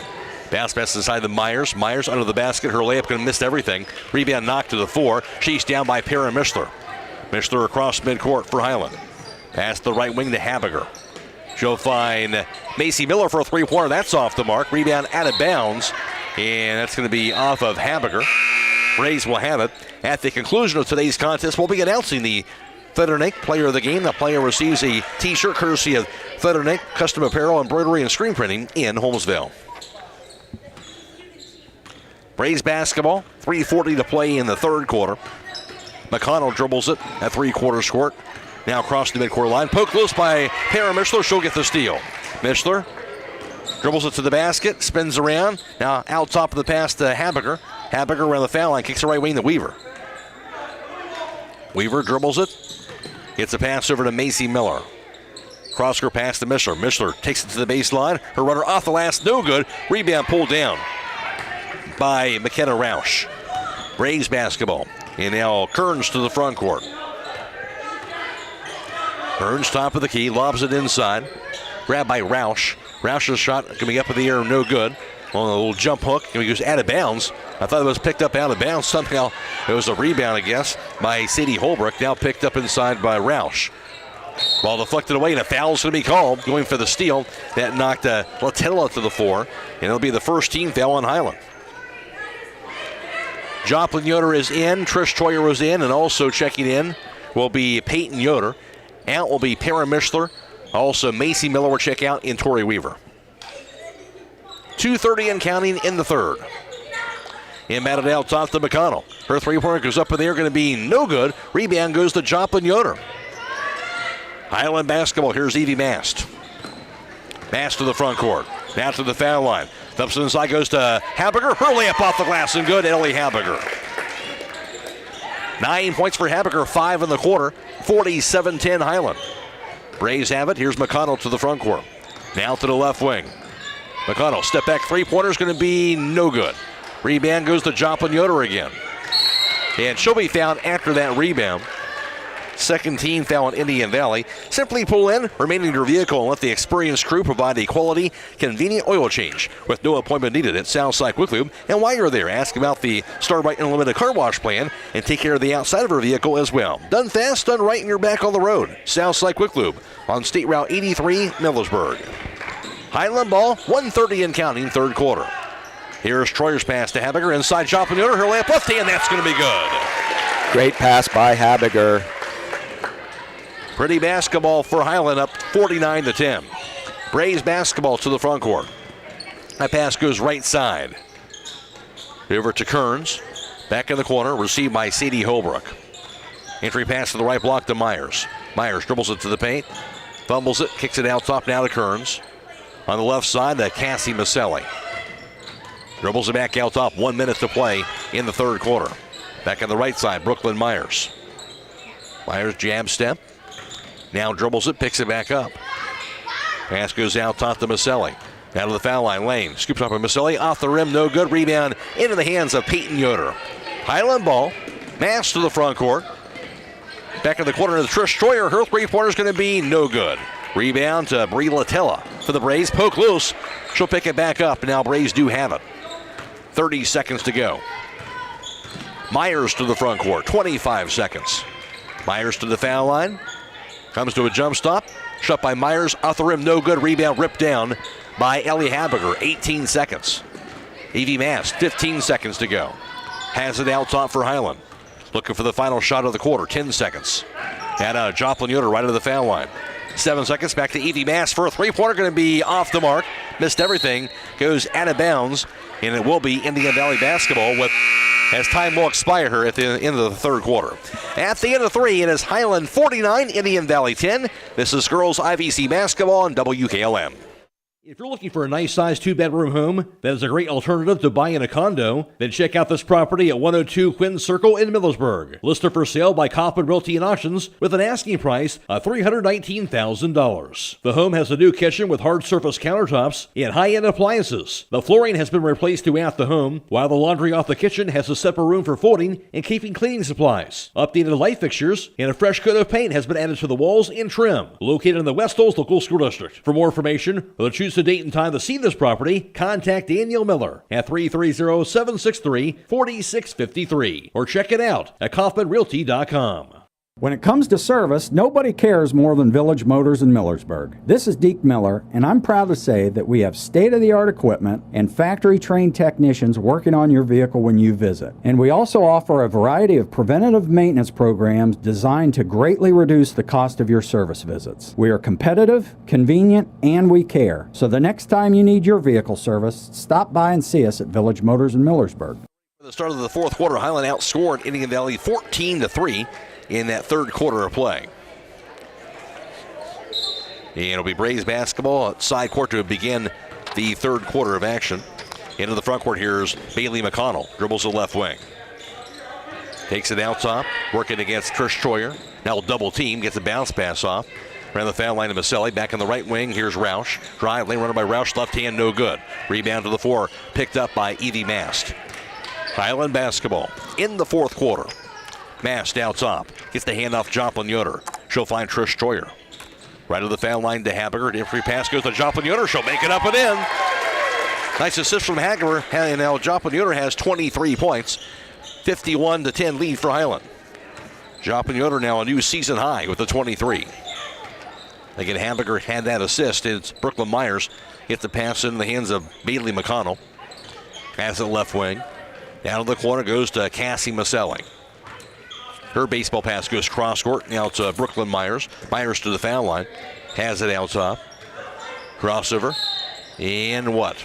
Bounce pass inside the Myers. Myers under the basket. Her layup going to miss everything. Rebound knocked to the floor. She's down by Perrin Mishler. Mishler across midcourt for Hiland. Pass the right wing to Habiger. She'll find Macy Miller for a three-pointer. That's off the mark. Rebound out of bounds. And that's going to be off of Habiger. Braves will have it. At the conclusion of today's contest, we'll be announcing the Federnick Player of the Game. The player receives a T-shirt courtesy of Federnick Custom Apparel, Embroidery, and Screen Printing in Holmesville. Braves basketball, 3:40 to play in the third quarter. McConnell dribbles it at three-quarters court. Now across the midcourt line. Poked loose by Perrin Mishler. She'll get the steal. Mishler dribbles it to the basket, spins around. Now out top of the pass to Habiger. Habiger around the foul line, kicks the right wing to Weaver. Weaver dribbles it. Gets a pass over to Macy Miller. Cross-court pass to Mishler. Mishler takes it to the baseline. Her runner off the last, no good. Rebound pulled down by McKenna Roush. Braves basketball. And now Kearns to the front court. Kearns top of the key, lobs it inside. Grabbed by Roush. Roush's shot coming up in the air, no good. On a little jump hook, he goes out of bounds. I thought it was picked up out of bounds. Somehow it was a rebound, I guess, by Sadie Holbrook. Now picked up inside by Roush. Ball deflected away, and a foul's going to be called. Going for the steal. That knocked Latella to the floor, and it'll be the first team foul on Hiland. Joplin Yoder is in. Trish Troyer was in, and also checking in will be Peyton Yoder. Out will be Perrin Mishler. Also, Macy Miller will check out in Tori Weaver. 2:30 and counting in the third. Inbounded out top to McConnell. Her three-pointer goes up in the air, going to be no good. Rebound goes to Joplin Yoder. Hiland basketball. Here's Evie Mast. Mast to the front court. Now to the foul line. Dumps it inside, goes to Habiger. Her layup off the glass and good. Ellie Habiger. 9 points for Habiger, 5 in the quarter. 47-10 Hiland. Braves have it. Here's McConnell to the front court. Now to the left wing. McConnell, step back three-pointer is going to be no good. Rebound goes to Joplin Yoder again. And she'll be fouled after that rebound. Second team foul in Indian Valley. Simply pull in, remain in your vehicle, and let the experienced crew provide a quality, convenient oil change with no appointment needed at Southside Quick Lube. And while you're there, ask about the Start Right Unlimited car wash plan and take care of the outside of your vehicle as well. Done fast, done right, and you're back on the road. Southside Quick Lube on State Route 83, Millersburg. Hiland ball, 1:30 and counting, third quarter. Here's Troyer's pass to Habiger inside Joplin Yoder. Her layup left hand, that's going to be good. Great pass by Habiger. Pretty basketball for Hiland, up 49-10. Braves basketball to the front court. That pass goes right side. Over to Kearns. Back in the corner, received by Sadie Holbrook. Entry pass to the right block to Myers. Myers dribbles it to the paint. Fumbles it, kicks it out top now to Kearns. On the left side, to Cassie Maselli. Dribbles it back out top, 1 minute to play in the third quarter. Back on the right side, Brooklyn Myers. Myers jab step. Now dribbles it, picks it back up. Pass goes out top to Maselli. Out of the foul line, Lane scoops up on Maselli. Off the rim, no good. Rebound into the hands of Peyton Yoder. Hiland ball. Mass to the front court. Back in the corner to Trish Troyer. Her three-pointer is going to be no good. Rebound to Brie Latella for the Braves. Poke loose. She'll pick it back up. Now Braves do have it. 30 seconds to go. Myers to the front court. 25 seconds. Myers to the foul line. Comes to a jump stop. Shot by Myers. Off the rim. No good. Rebound ripped down by Ellie Habiger. 18 seconds. Evie Mast. 15 seconds to go. Has it out top for Hiland. Looking for the final shot of the quarter. 10 seconds. And Joplin Yoder right to the foul line. 7 seconds. Back to Evie Mast for a three-pointer. Going to be off the mark. Missed everything. Goes out of bounds. And it will be Indian Valley basketball as time will expire here at the end of the third quarter. At the end of 3, it is Hiland 49, Indian Valley 10. This is girls IVC basketball on WKLM. If you're looking for a nice-sized two-bedroom home that is a great alternative to buying a condo, then check out this property at 102 Quinn Circle in Millersburg. Listed for sale by Kaufman Realty and Auctions with an asking price of $319,000. The home has a new kitchen with hard surface countertops and high-end appliances. The flooring has been replaced throughout the home, while the laundry off the kitchen has a separate room for folding and keeping cleaning supplies. Updated light fixtures and a fresh coat of paint has been added to the walls and trim. Located in the West Hills Local School District. For more information or to choose a date and time to see this property, contact Daniel Miller at 330-763-4653 or check it out at KaufmanRealty.com. When it comes to service, nobody cares more than Village Motors in Millersburg. This is Deke Miller, and I'm proud to say that we have state-of-the-art equipment and factory-trained technicians working on your vehicle when you visit. And we also offer a variety of preventative maintenance programs designed to greatly reduce the cost of your service visits. We are competitive, convenient, and we care. So the next time you need your vehicle service, stop by and see us at Village Motors in Millersburg. At the start of the fourth quarter, Hiland outscored Indian Valley 14-3. In that third quarter of play. And it'll be Braves basketball at side court to begin the third quarter of action. Into the front court, here's Bailey McConnell. Dribbles the left wing. Takes it out top, working against Trish Troyer. Now double team, gets a bounce pass off. Around the foul line to Maselli. Back in the right wing, here's Roush. Drive lane runner by Roush, left hand, no good. Rebound to the floor, picked up by Evie Mast. Hiland basketball in the fourth quarter. Mast out top. Gets the handoff Joplin Yoder. She'll find Trish Troyer. Right to the foul line to Habiger. The free pass goes to Joplin Yoder. She'll make it up and in. Nice assist from Habiger. And now Joplin Yoder has 23 points. 51-10 lead for Hiland. Joplin Yoder now a new season high with the 23. Again, Habiger had that assist. It's Brooklyn Myers. Gets the pass in the hands of Bailey McConnell. Has it left wing. Down to the corner goes to Cassie Maselli. Her baseball pass goes cross court. Now it's Brooklyn Myers. Myers to the foul line. Has it out top. Crossover. And what?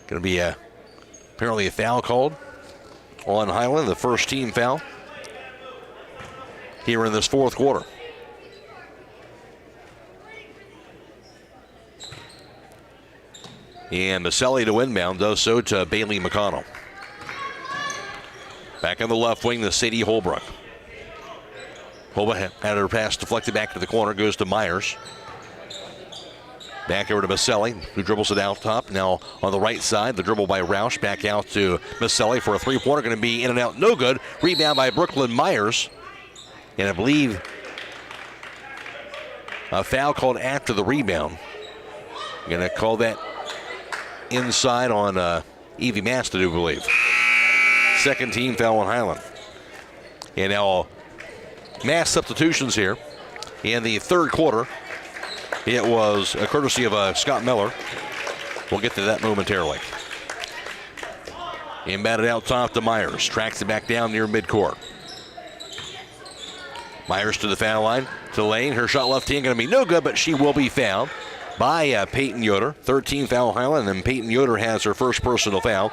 Going to be apparently a foul called on Hiland. The first team foul here in this fourth quarter. And Maselli to inbound does so to Bailey McConnell. Back on the left wing, the Sadie Holbrook. Holbrook had her pass deflected back to the corner, goes to Myers. Back over to Maselli, who dribbles it out top. Now on the right side, the dribble by Roush. Back out to Maselli for a three-pointer. Going to be in and out, no good. Rebound by Brooklyn Myers. And I believe a foul called after the rebound. Going to call that inside on Evie Mast, I do believe. Second team foul on Hiland. And now mass substitutions here in the third quarter. It was a courtesy of Scott Miller. We'll get to that momentarily. Inbounded out top to Myers. Tracks it back down near midcourt. Myers to the foul line to Lane. Her shot left hand going to be no good, but she will be fouled by Peyton Yoder. 13 foul Hiland, and Peyton Yoder has her first personal foul.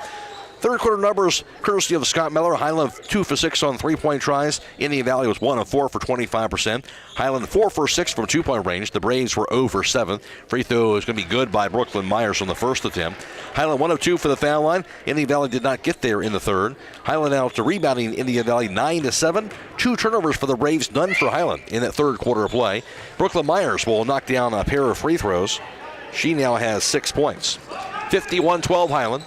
Third quarter numbers courtesy of Scott Miller. Hiland 2 for 6 on three-point tries. Indian Valley was 1 of 4 for 25%. Hiland 4 for 6 from two-point range. The Braves were 0 for 7. Free throw is going to be good by Brooklyn Myers on the first attempt. Hiland 1 of 2 for the foul line. Indian Valley did not get there in the third. Hiland out to rebounding Indian Valley 9-7. 2 turnovers for the Braves, none for Hiland in that third quarter of play. Brooklyn Myers will knock down a pair of free throws. She now has 6 points. 51-12 Hiland.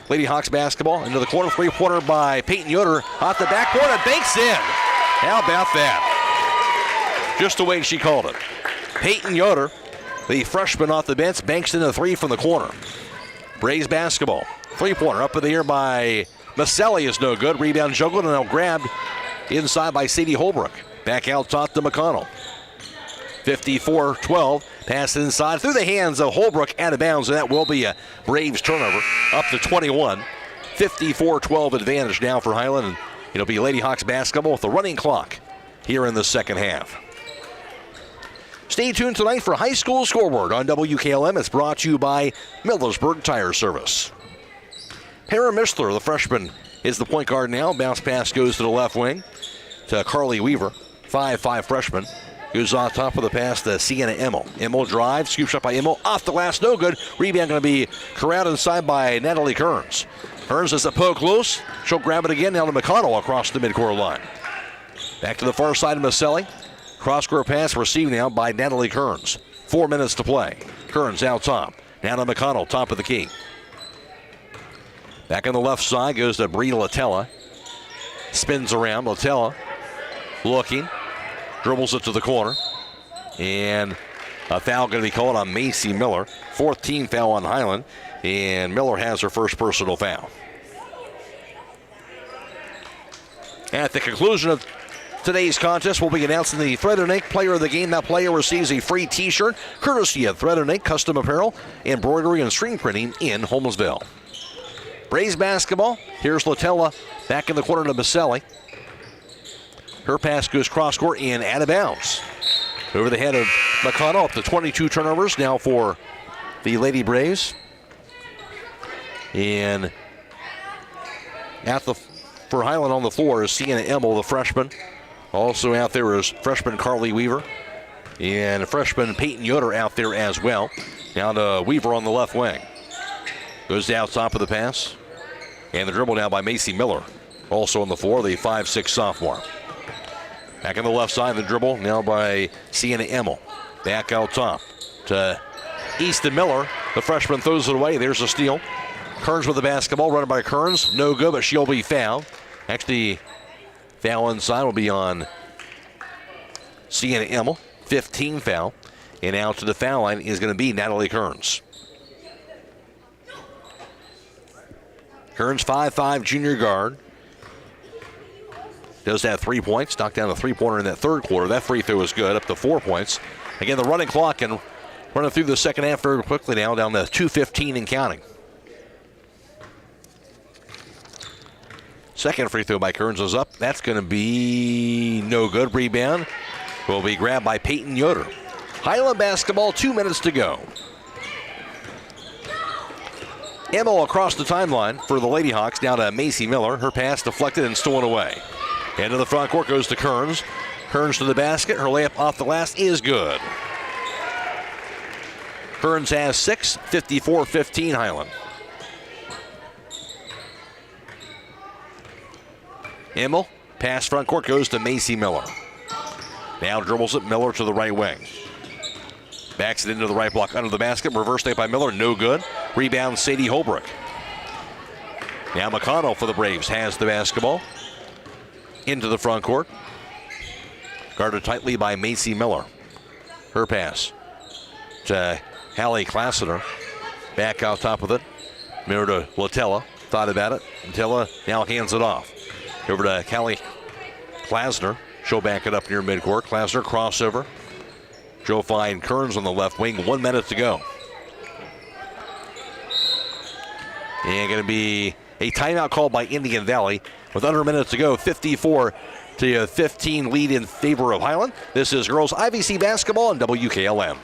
Lady Hawks basketball into the corner, three-pointer by Peyton Yoder. Off the backboard and banks in. How about that? Just the way she called it. Peyton Yoder, the freshman off the bench, banks in a three from the corner. Braves basketball. Three-pointer up in the air by Maselli is no good. Rebound juggled and now grabbed inside by Sadie Holbrook. Back out top to McConnell. 54-12. Pass inside through the hands of Holbrook out of bounds, and that will be a Braves turnover. Up to 21. 54-12 advantage now for Hiland, and it'll be Lady Hawks basketball with the running clock here in the second half. Stay tuned tonight for High School Scoreboard on WKLM. It's brought to you by Millersburg Tire Service. Hera Mistler, the freshman, is the point guard now. Bounce pass goes to the left wing to Carly Weaver, 5'5" freshman. Goes on top of the pass to Sienna Emmel. Emmel drives, scoop shot by Emmel, off the glass, no good. Rebound going to be corralled inside by Natalie Kearns. Kearns is a poke loose. She'll grab it again now to McConnell across the midcourt line. Back to the far side of Maselli. Cross-court pass received now by Natalie Kearns. 4 minutes to play. Kearns out top. Now to McConnell, top of the key. Back on the left side goes to Bree Latella. Spins around. Latella looking. Dribbles it to the corner. And a foul going to be called on Macy Miller. 4th team foul on Hiland. And Miller has her first personal foul. At the conclusion of today's contest, we'll be announcing the Thread and Ink Player of the Game. That player receives a free t-shirt courtesy of Thread and Ink Custom Apparel, embroidery and screen printing in Holmesville. Braves basketball. Here's Latella back in the corner to Maselli. Her pass goes cross-court and out of bounds. Over the head of McConnell, up to 22 turnovers now for the Lady Braves. And for Hiland on the floor is Sienna Emmel, the freshman. Also out there is freshman Carly Weaver. And freshman Peyton Yoder out there as well. Now to Weaver on the left wing. Goes down top of the pass. And the dribble now by Macy Miller. Also on the floor, the 5'6" sophomore. Back on the left side, the dribble now by Sienna Emmel. Back out top to Easton Miller. The freshman throws it away. There's a steal. Kearns with the basketball, running by Kearns. No good, but she'll be fouled. Actually, foul inside will be on Sienna Emmel. 15 foul. And out to the foul line is going to be Natalie Kearns. Kearns, 5'5" junior guard. Does have 3 points. Knocked down a three-pointer in that third quarter. That free throw is good, up to 4 points. Again, the running clock and running through the second half very quickly now, down to 2:15 and counting. Second free throw by Kearns is up. That's going to be no good. Rebound will be grabbed by Peyton Yoder. Hiland basketball, 2 minutes to go. Emmel across the timeline for the Lady Hawks, down to Macy Miller. Her pass deflected and stolen away. Into the front court goes to Kearns. Kearns to the basket. Her layup off the glass is good. Kearns has 6, 54-15 Hiland. Emmel, pass front court goes to Macy Miller. Now dribbles it, Miller to the right wing. Backs it into the right block under the basket. Reverse layup by Miller, no good. Rebound Sadie Holbrook. Now McConnell for the Braves has the basketball. Into the front court. Guarded tightly by Macy Miller. Her pass to Hallie Claxon. Back out top of it. Mirror to Latella. Thought about it. Latella now hands it off. Over to Hallie Claxon. She'll back it up near midcourt. Claxon crossover. She'll find Kearns on the left wing. 1 minute to go. And going to be a timeout called by Indian Valley. With under a minute to go, 54-15 lead in favor of Hiland. This is girls IVC basketball on WKLM.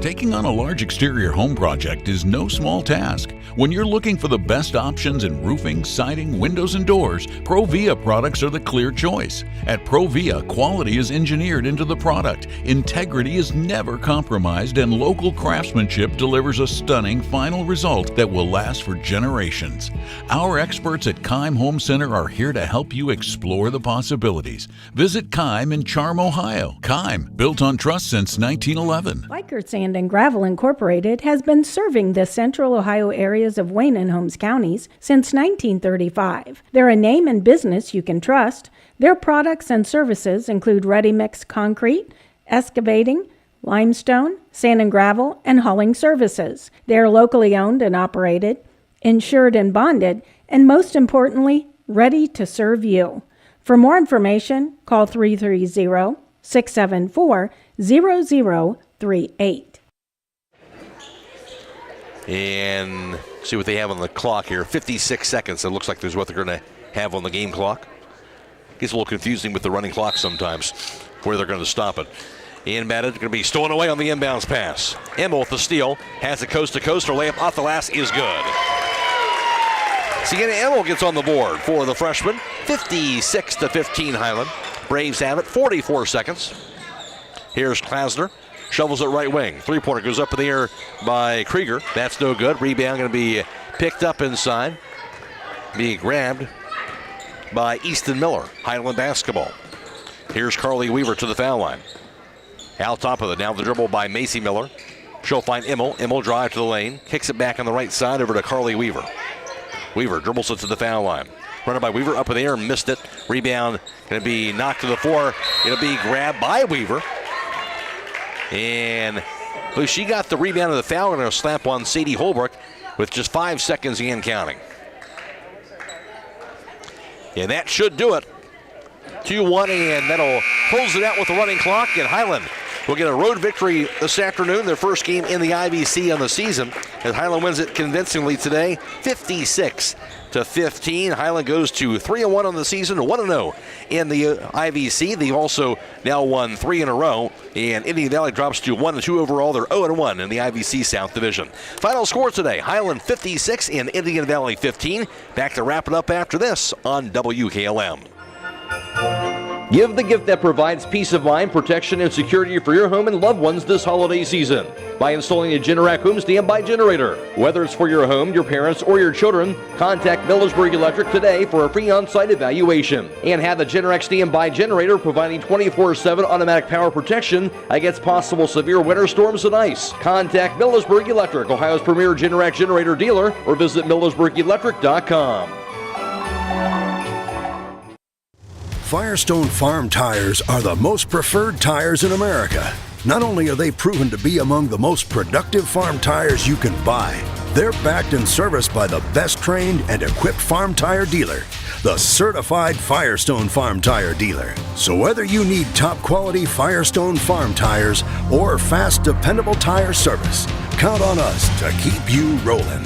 Taking on a large exterior home project is no small task. When you're looking for the best options in roofing, siding, windows, and doors, Provia products are the clear choice. At Provia, quality is engineered into the product, integrity is never compromised, and local craftsmanship delivers a stunning final result that will last for generations. Our experts at Keim Home Center are here to help you explore the possibilities. Visit Keim in Charm, Ohio. Keim, built on trust since 1911. Likert Sand and Gravel Incorporated has been serving the central Ohio areas of Wayne and Holmes counties since 1935. They're a name and business you can trust. Their products and services include ready-mix concrete, excavating, limestone, sand and gravel, and hauling services. They are locally owned and operated, insured and bonded, and most importantly, ready to serve you. For more information, call 330-674-0038. And see what they have on the clock here. 56 seconds. It looks like there's what they're going to have on the game clock. Gets a little confusing with the running clock sometimes, where they're going to stop it. Inbounded, going to be stolen away on the inbounds pass. Emil with the steal, has it coast to coast. Her layup off the last is good. Sienna Emil gets on the board for the freshman. 56-15 Hiland. Braves have it, 44 seconds. Here's Klasner. Shovels it right wing. Three-pointer goes up in the air by Krieger. That's no good. Rebound going to be picked up inside. Being grabbed by Easton Miller. Highland basketball. Here's Carly Weaver to the foul line. Out top of it. Now the dribble by Macy Miller. She'll find Emil. Emil drive to the lane. Kicks it back on the right side over to Carly Weaver. Weaver dribbles it to the foul line. Runner by Weaver up in the air. Missed it. Rebound going to be knocked to the floor. It'll be grabbed by Weaver. And she got the rebound of the foul. Going to slap on Sadie Holbrook with just 5 seconds and counting. And that should do it. 2-1, and that'll close it out with the running clock. And Hiland will get a road victory this afternoon, their first game in the IVC on the season, as Hiland wins it convincingly today, 56-15. Hiland goes to 3-1 on the season, 1-0 in the IVC. They've also now won 3 in a row, and Indian Valley drops to 1-2 overall. They're 0-1 in the IVC South Division. Final score today, Hiland 56 and Indian Valley 15. Back to wrap it up after this on WKLM. Give the gift that provides peace of mind, protection, and security for your home and loved ones this holiday season by installing a Generac home standby generator. Whether it's for your home, your parents, or your children, contact Millersburg Electric today for a free on-site evaluation. And have the Generac standby generator providing 24/7 automatic power protection against possible severe winter storms and ice. Contact Millersburg Electric, Ohio's premier Generac generator dealer, or visit millersburgelectric.com. Firestone Farm Tires are the most preferred tires in America. Not only are they proven to be among the most productive farm tires you can buy, they're backed and serviced by the best trained and equipped farm tire dealer, the certified Firestone Farm Tire dealer. So whether you need top quality Firestone Farm Tires or fast, dependable tire service, count on us to keep you rolling.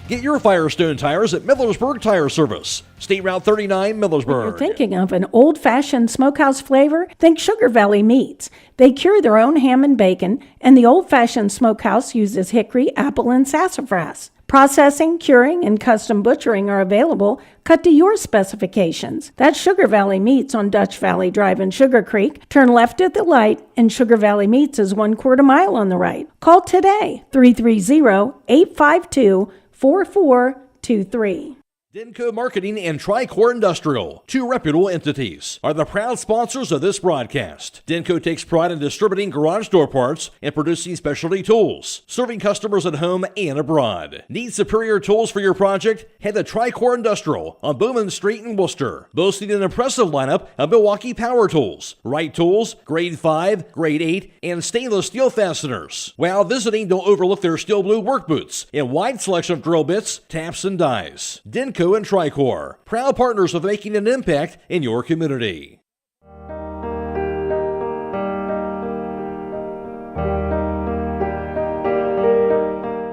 Get your Firestone tires at Millersburg Tire Service. State Route 39, Millersburg. If you're thinking of an old-fashioned smokehouse flavor, think Sugar Valley Meats. They cure their own ham and bacon, and the old-fashioned smokehouse uses hickory, apple, and sassafras. Processing, curing, and custom butchering are available, cut to your specifications. That's Sugar Valley Meats on Dutch Valley Drive in Sugar Creek. Turn left at the light, and Sugar Valley Meats is 1/4 mile on the right. Call today, 330-852-4423. Denko Marketing and Tricor Industrial, two reputable entities, are the proud sponsors of this broadcast. Denko takes pride in distributing garage door parts and producing specialty tools, serving customers at home and abroad. Need superior tools for your project? Head to Tricor Industrial on Bowman Street in Worcester, boasting an impressive lineup of Milwaukee power tools, Wright tools, grade 5, grade 8, and stainless steel fasteners. While visiting, don't overlook their steel blue work boots and wide selection of drill bits, taps, and dies. Denko and Tricor, proud partners of making an impact in your community.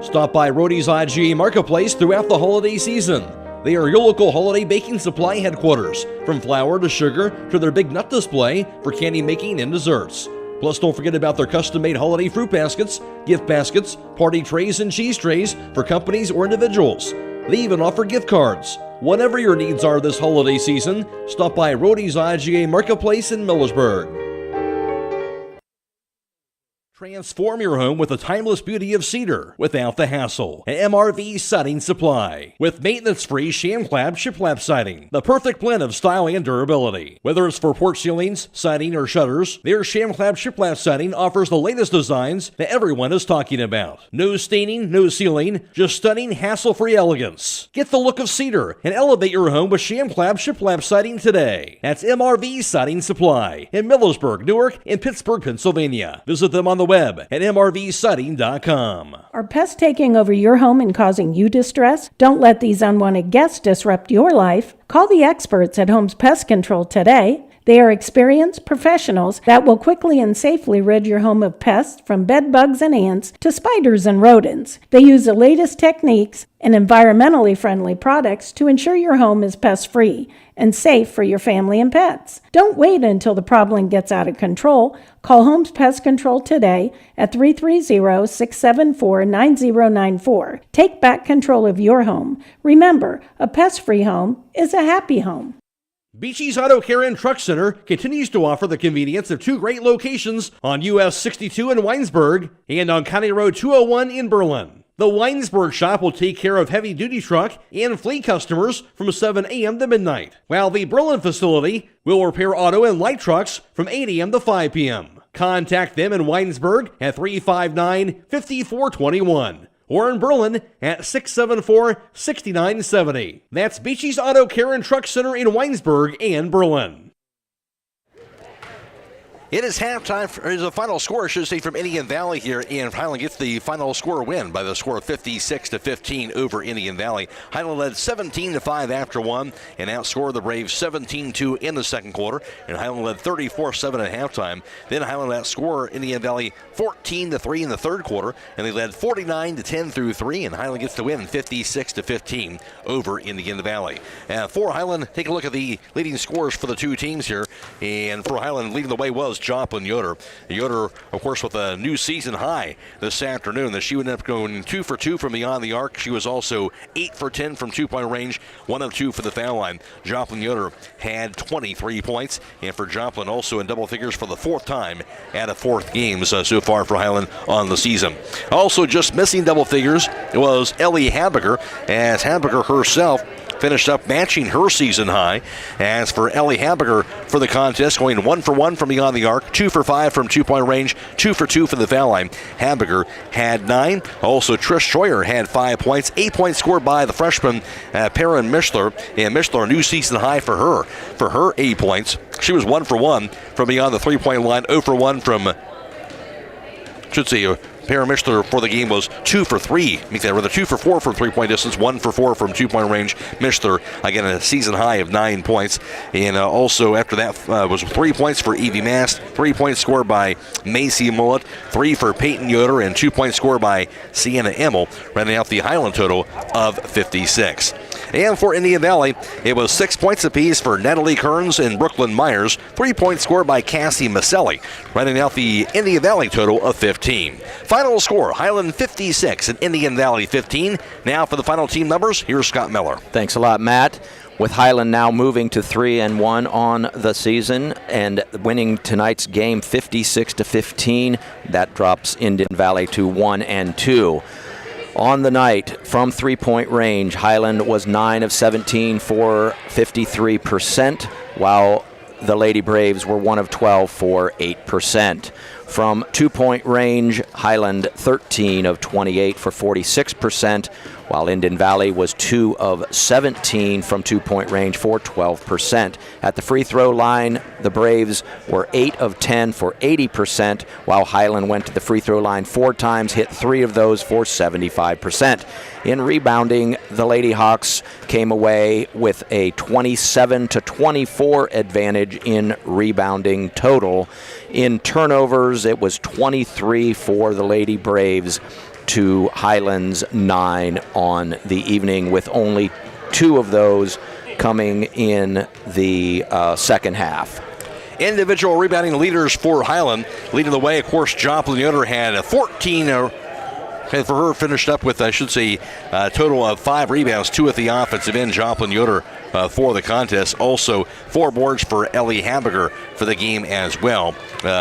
Stop by Rody's IGA Marketplace throughout the holiday season. They are your local holiday baking supply headquarters, from flour to sugar to their big nut display for candy making and desserts. Plus, don't forget about their custom-made holiday fruit baskets, gift baskets, party trays, and cheese trays for companies or individuals. They even offer gift cards. Whatever your needs are this holiday season, stop by Rody's IGA Marketplace in Millersburg. Transform your home with the timeless beauty of cedar without the hassle. At MRV Siding Supply. With maintenance-free sham-clad shiplap siding. The perfect blend of style and durability. Whether it's for porch ceilings, siding, or shutters, their sham-clad shiplap siding offers the latest designs that everyone is talking about. No staining, no sealing, just stunning, hassle-free elegance. Get the look of cedar and elevate your home with sham-clad shiplap siding today. That's MRV Siding Supply in Millersburg, Newark, and Pittsburgh, Pennsylvania. Visit them on the web at mrvsiding.com. Are pests taking over your home and causing you distress? Don't let these unwanted guests disrupt your life. Call the experts at Homes Pest Control today. They are experienced professionals that will quickly and safely rid your home of pests from bed bugs and ants to spiders and rodents. They use the latest techniques and environmentally friendly products to ensure your home is pest-free and safe for your family and pets. Don't wait until the problem gets out of control. Call Homes Pest Control today at 330-674-9094. Take back control of your home. Remember, a pest-free home is a happy home. Beachy's Auto Care and Truck Center continues to offer the convenience of two great locations on US 62 in Weinsberg and on County Road 201 in Berlin. The Weinsberg shop will take care of heavy-duty truck and fleet customers from 7 a.m. to midnight, while the Berlin facility will repair auto and light trucks from 8 a.m. to 5 p.m. Contact them in Weinsberg at 359-5421. Or in Berlin at 674-6970. That's Beachy's Auto Care and Truck Center in Weinsberg and Berlin. It is halftime. There's a final score, I should say, from Indian Valley here, and Hiland gets the final score win by the score of 56-15 over Indian Valley. Hiland led 17-5 after one and outscored the Braves 17-2 in the second quarter, and Hiland led 34-7 at halftime. Then Hiland outscored Indian Valley 14-3 in the third quarter, and they led 49-10 through three, and Hiland gets the win 56-15 over Indian Valley. For Hiland, take a look at the leading scores for the two teams here, and for Hiland, leading the way was Joplin Yoder. Yoder, of course, with a new season high this afternoon. She would end up going 2 for 2 from beyond the arc. She was also 8 for 10 from two-point range, 1 of 2 for the foul line. Joplin Yoder had 23 points, and for Joplin also in double figures for the fourth time out of fourth games so far for Hiland on the season. Also just missing double figures was Ellie Habiger, as Habiger herself finished up matching her season high. As for Ellie Habiger for the contest, going 1 for 1 from beyond the arc, 2 for 5 from two-point range, 2 for 2 from the foul line. Habiger had 9. Also, Trish Schroyer had 5 points. 8 points scored by the freshman Perrin Mishler, and Mishler a new season high for her. For her 8 points, she was 1 for 1 from beyond the three-point line, 0 for 1 from, Perrin Mishler for the game was 2 for 3. 2 for 4 from three-point distance, 1 for 4 from two-point range. Mishler, again, a season high of 9 points. And also after that was 3 points for Evie Mast, 3 points scored by Macy Mullet, 3 for Peyton Yoder, and 2 points scored by Sienna Emmel, rounding out the Hiland total of 56. And for Indian Valley, it was 6 points apiece for Natalie Kearns and Brooklyn Myers, 3 points scored by Cassie Maselli, rounding out the Indian Valley total of 15. Final score, Hiland 56 and Indian Valley 15. Now for the final team numbers, here's Scott Miller. Thanks a lot, Matt. With Hiland now moving to 3-1 on the season and winning tonight's game 56-15, that drops Indian Valley to 1-2. On the night, from three-point range, Hiland was 9 of 17 for 53%, while the Lady Braves were 1 of 12 for 8%. From two-point range, Hiland 13 of 28 for 46%, while Indian Valley was 2 of 17 from two-point range for 12%. At the free throw line, the Braves were 8 of 10 for 80%, while Hiland went to the free throw line 4 times, hit 3 of those for 75%. In rebounding, the Lady Hawks came away with a 27-24 advantage in rebounding total. In turnovers, it was 23 for the Lady Braves to Hiland's 9 on the evening, with only 2 of those coming in the second half. Individual rebounding leaders for Hiland. Leading the way, of course, Joplin Yoder had 14. For her, finished up with, a total of 5 rebounds, 2 at the offensive end. Joplin Yoder for the contest. Also, 4 boards for Ellie Habiger for the game as well.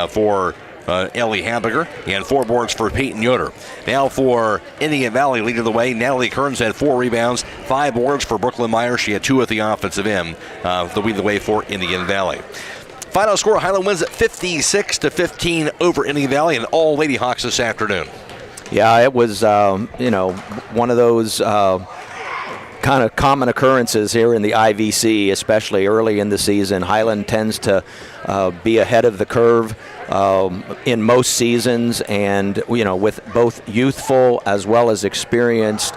For Ellie Hamburger, and 4 boards for Peyton Yoder. Now for Indian Valley, leading the way, Natalie Kearns had 4 rebounds, 5 boards for Brooklyn Meyer. She had 2 at the offensive end. To lead the way for Indian Valley. Final score, Hiland wins at 56-15 over Indian Valley and all Lady Hawks this afternoon. Yeah, it was, one of those kind of common occurrences here in the IVC, especially early in the season. Hiland tends to be ahead of the curve in most seasons, and with both youthful as well as experienced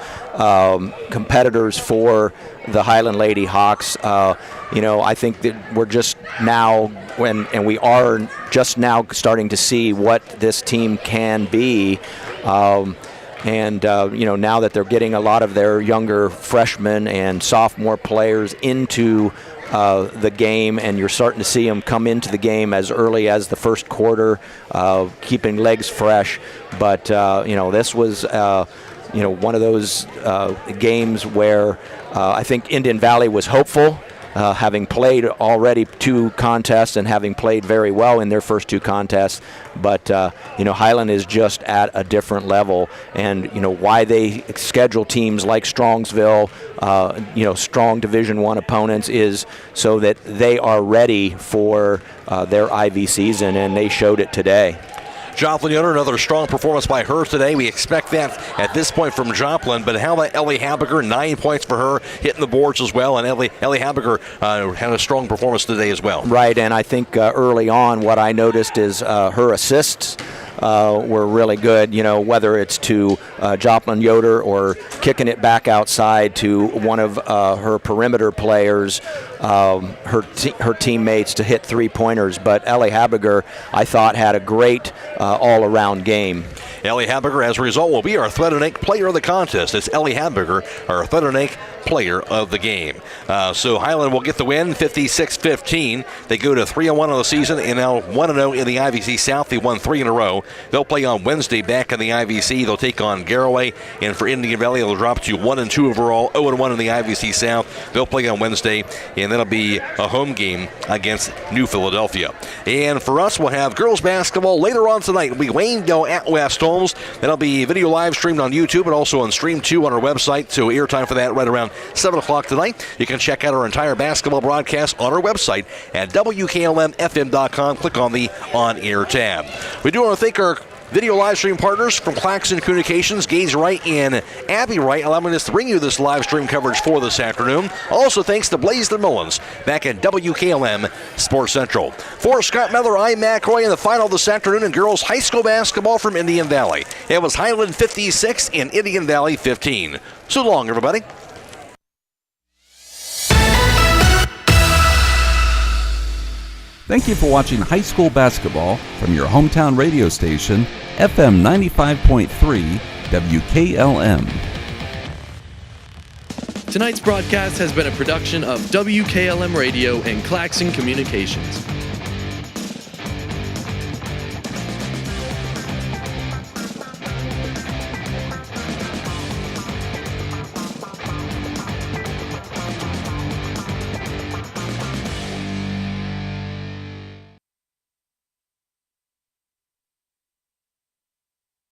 competitors for the Hiland Lady Hawks. I think that we're just now we are just now starting to see what this team can be. Now that they're getting a lot of their younger freshmen and sophomore players into the game, and you're starting to see them come into the game as early as the first quarter, keeping legs fresh. But, this was, one of those games where I think Indian Valley was hopeful. Having played already 2 contests and having played very well in their first 2 contests. But, Hiland is just at a different level. And, why they schedule teams like Strongsville, strong Division I opponents, is so that they are ready for their IV season, and they showed it today. Joplin Yoder, another strong performance by her today. We expect that at this point from Joplin, but how about Ellie Hamburger? 9 points for her, hitting the boards as well, and Ellie Hamburger had a strong performance today as well. Right, and I think early on what I noticed is her assists were really good, whether it's to Joplin Yoder or kicking it back outside to one of her perimeter players, her teammates, to hit 3-pointers. But Ellie Hamburger, I thought, had a great all-around game. Ellie Hamburger, as a result, will be our Threadneck player of the contest. It's Ellie Hamburger, our Threadneck player of the game. So Hiland will get the win, 56-15. They go to 3-1 on the season and now 1-0 in the IVC South. They won 3 in a row. They'll play on Wednesday back in the IVC. They'll take on Garaway, and for Indian Valley, they'll drop to 1-2 overall, 0-1 in the IVC South. They'll play on Wednesday, and that'll be a home game against New Philadelphia. And for us, we'll have girls basketball later on tonight. It'll be Waynedale at West Holmes. That'll be video live streamed on YouTube and also on Stream 2 on our website. So airtime for that right around 7 o'clock tonight. You can check out our entire basketball broadcast on our website at WKLM-FM.com. Click on the On-Air tab. We do want to thank our video live stream partners from Claxon Communications, Gage Wright and Abby Wright, allowing us to bring you this live stream coverage for this afternoon. Also thanks to Blaze the Mullins back at WKLM Sports Central. For Scott Miller, I'm Matt Roy in the final this afternoon in girls high school basketball from Indian Valley. It was Hiland 56 and Indian Valley 15. So long, everybody. Thank you for watching high school basketball from your hometown radio station, FM 95.3 WKLM. Tonight's broadcast has been a production of WKLM Radio and Claxon Communications.